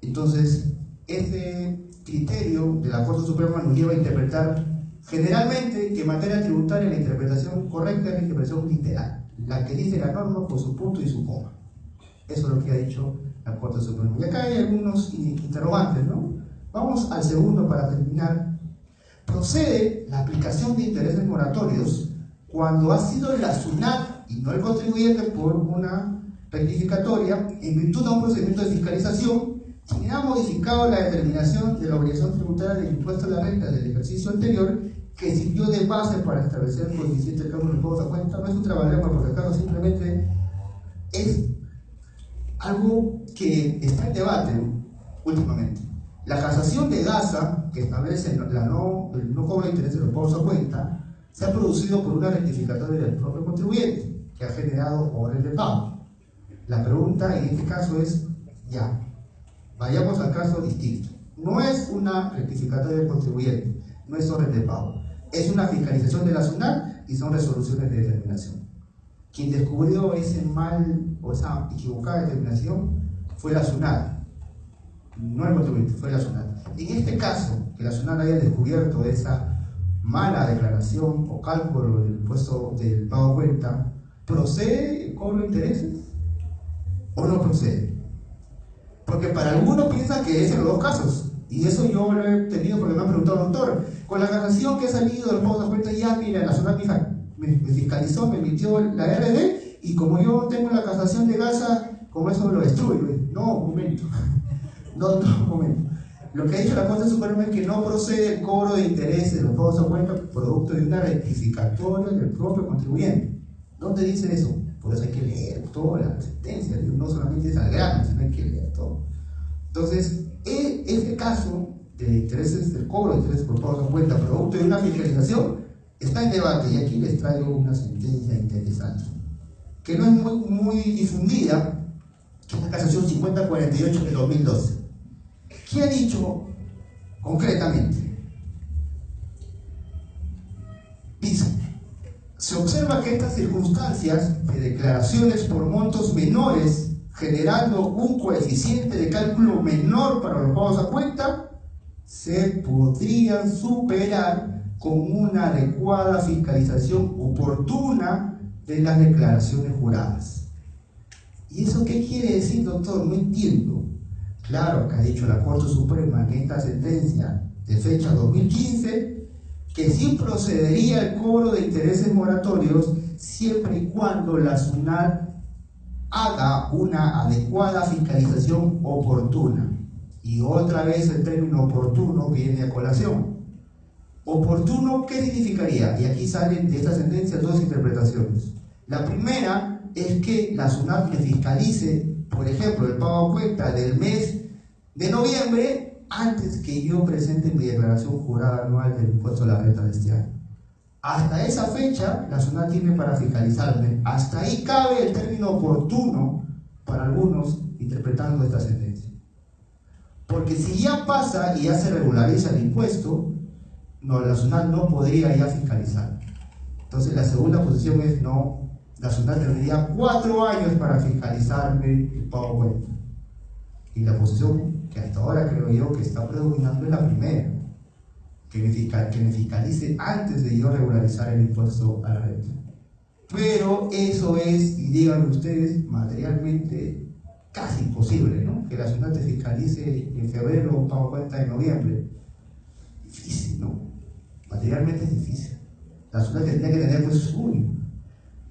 Entonces, ese criterio de la Corte Suprema nos lleva a interpretar Generalmente, que en materia tributaria la interpretación correcta es la interpretación literal, la que dice la norma por su punto y su coma. Eso es lo que ha dicho la Corte Suprema. Y acá hay algunos interrogantes, ¿no? Vamos al segundo para terminar. Procede la aplicación de intereses moratorios cuando ha sido la SUNAT y no el contribuyente por una rectificatoria en virtud de un procedimiento de fiscalización quien ha modificado la determinación de la obligación tributaria del impuesto a la renta del ejercicio anterior que sirvió de base para establecer el coeficiente de cálculo de pagos a cuenta. No es un trabalengua, por si acaso, simplemente es algo que está en debate últimamente. La casación de Daza, que establece el no cobro de interés de los pagos a cuenta, se ha producido por una rectificatoria del propio contribuyente, que ha generado orden de pago. La pregunta en este caso es, ya, vayamos al caso distinto. No es una rectificatoria del contribuyente, no es orden de pago. Es una fiscalización de la SUNAT y son resoluciones de determinación. Quien descubrió ese mal o esa equivocada determinación fue la SUNAT, no el contribuyente, fue la SUNAT. En este caso, que la SUNAT haya descubierto esa mala declaración o cálculo del impuesto del pago a cuenta, ¿procede el cobro de intereses o no procede? Porque para algunos piensan que es en los dos casos, y eso yo lo he tenido porque me han preguntado, doctor, con la casación que ha salido del pago a cuenta, ya mira, la SUNAT me fiscalizó, me emitió la RD, y como yo tengo la casación de Gaza, como eso lo destruyo. No, un momento. No, un momento. Lo que ha dicho la Corte Suprema es que no procede el cobro de intereses de los pagos a cuenta producto de una rectificatoria del propio contribuyente. ¿Dónde dice eso? Por eso hay que leer toda la sentencia, no solamente es al grano, sino hay que leer todo. Entonces, este caso de intereses, del cobro de intereses por pagos a cuenta producto de una fiscalización está en debate, y aquí les traigo una sentencia interesante que no es muy difundida, que es la casación 5048 de 2012. ¿Qué ha dicho concretamente? Dice, se observa que estas circunstancias de declaraciones por montos menores generando un coeficiente de cálculo menor para los pagos a cuenta se podrían superar con una adecuada fiscalización oportuna de las declaraciones juradas. ¿Y eso qué quiere decir, doctor? No entiendo. Claro que ha dicho la Corte Suprema en esta sentencia de fecha 2015 que sí procedería el cobro de intereses moratorios siempre y cuando la SUNAT haga una adecuada fiscalización oportuna. Y otra vez el término oportuno viene a colación. ¿Oportuno qué significaría? Y aquí salen de esta sentencia dos interpretaciones. La primera es que la SUNAT me fiscalice, por ejemplo, el pago a cuenta del mes de noviembre antes que yo presente mi declaración jurada anual del impuesto a la renta de este año. Hasta esa fecha, la SUNAT tiene para fiscalizarme. Hasta ahí cabe el término oportuno para algunos interpretando esta sentencia. Porque si ya pasa y ya se regulariza el impuesto, no, la SUNAT no podría ya fiscalizar. Entonces la segunda posición es no, la SUNAT tendría 4 años para fiscalizarme el pago a cuenta. Y la posición que hasta ahora creo yo que está predominando es la primera, que me fiscalice antes de yo regularizar el impuesto a la renta. Pero eso es, y díganlo ustedes, materialmente casi imposible, ¿no? Que la SUNAT te fiscalice en febrero un pago a cuenta en noviembre. Difícil, ¿no? Materialmente es difícil. La SUNAT tendría que tener pues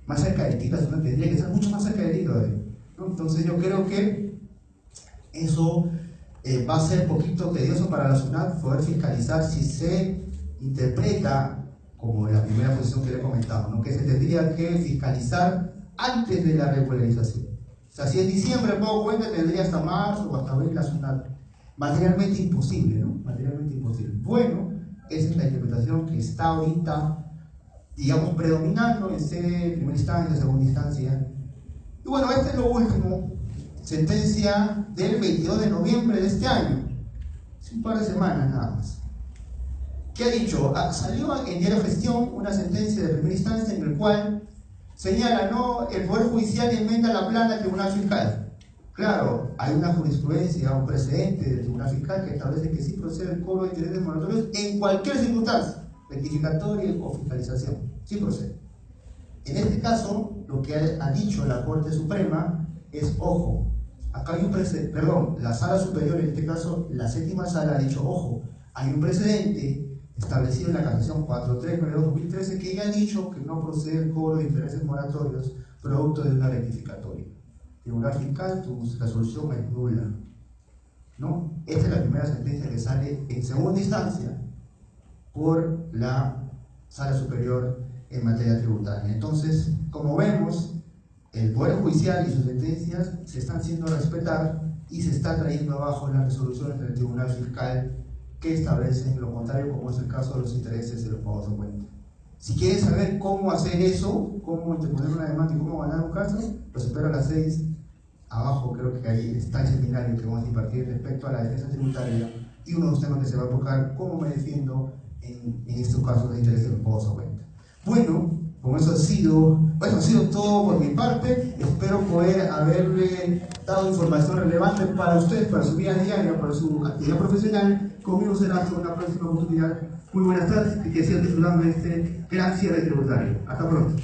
más cerca de ti, la SUNAT tendría que estar mucho más cerca de ti todavía, ¿no? Entonces yo creo que eso va a ser poquito tedioso para la SUNAT poder fiscalizar si se interpreta como la primera posición que le he comentado, ¿no? Que se tendría que fiscalizar antes de la regularización. O sea, si en diciembre el pago cuenta, tendría hasta marzo o hasta abril la SUNAT. Materialmente imposible, ¿no? Materialmente imposible. Bueno, esa es la interpretación que está ahorita, digamos, predominando en primera instancia, segunda instancia. Y bueno, este es lo último. Sentencia del 22 de noviembre de este año. Es un par de semanas nada más. ¿Qué ha dicho? Salió en Diario Gestión una sentencia de primera instancia en el cual señala, ¿no? El Poder Judicial enmienda la plana del Tribunal Fiscal. Claro, hay una jurisprudencia, un precedente del Tribunal Fiscal que establece que sí procede el cobro de intereses moratorios en cualquier circunstancia. rectificatoria o fiscalización. Sí procede. En este caso, lo que ha dicho la Corte Suprema es, ojo, acá hay un precedente, perdón, la Sala Superior, en este caso la séptima sala, ha dicho, ojo, hay un precedente establecido en la Casación 43/2013 que ya ha dicho que no procede el cobro de intereses moratorios producto de una rectificatoria. Tribunal Fiscal, tu resolución es nula. ¿No? Esta es la primera sentencia que sale en segunda instancia por la Sala Superior en materia tributaria. Entonces, como vemos, el Poder Judicial y sus sentencias se están haciendo respetar y se está trayendo abajo las resoluciones del Tribunal Fiscal que establecen lo contrario, como es el caso de los intereses de los pagos de cuenta. Si quieren saber cómo hacer eso, cómo interponer una demanda y cómo ganar un caso, los espero a las 6. Abajo creo que ahí está el seminario que vamos a impartir respecto a la defensa tributaria y uno de los temas que se va a enfocar cómo me defiendo en estos casos de interés de los pagos a cuenta. Bueno, como eso ha sido todo por mi parte. Espero poder haberle dado información relevante para ustedes, para su vida diaria, para su actividad profesional. Conmigo será hasta una próxima oportunidad. Muy buenas tardes y que sigan disfrutando de este gran cierre tributario. Hasta pronto.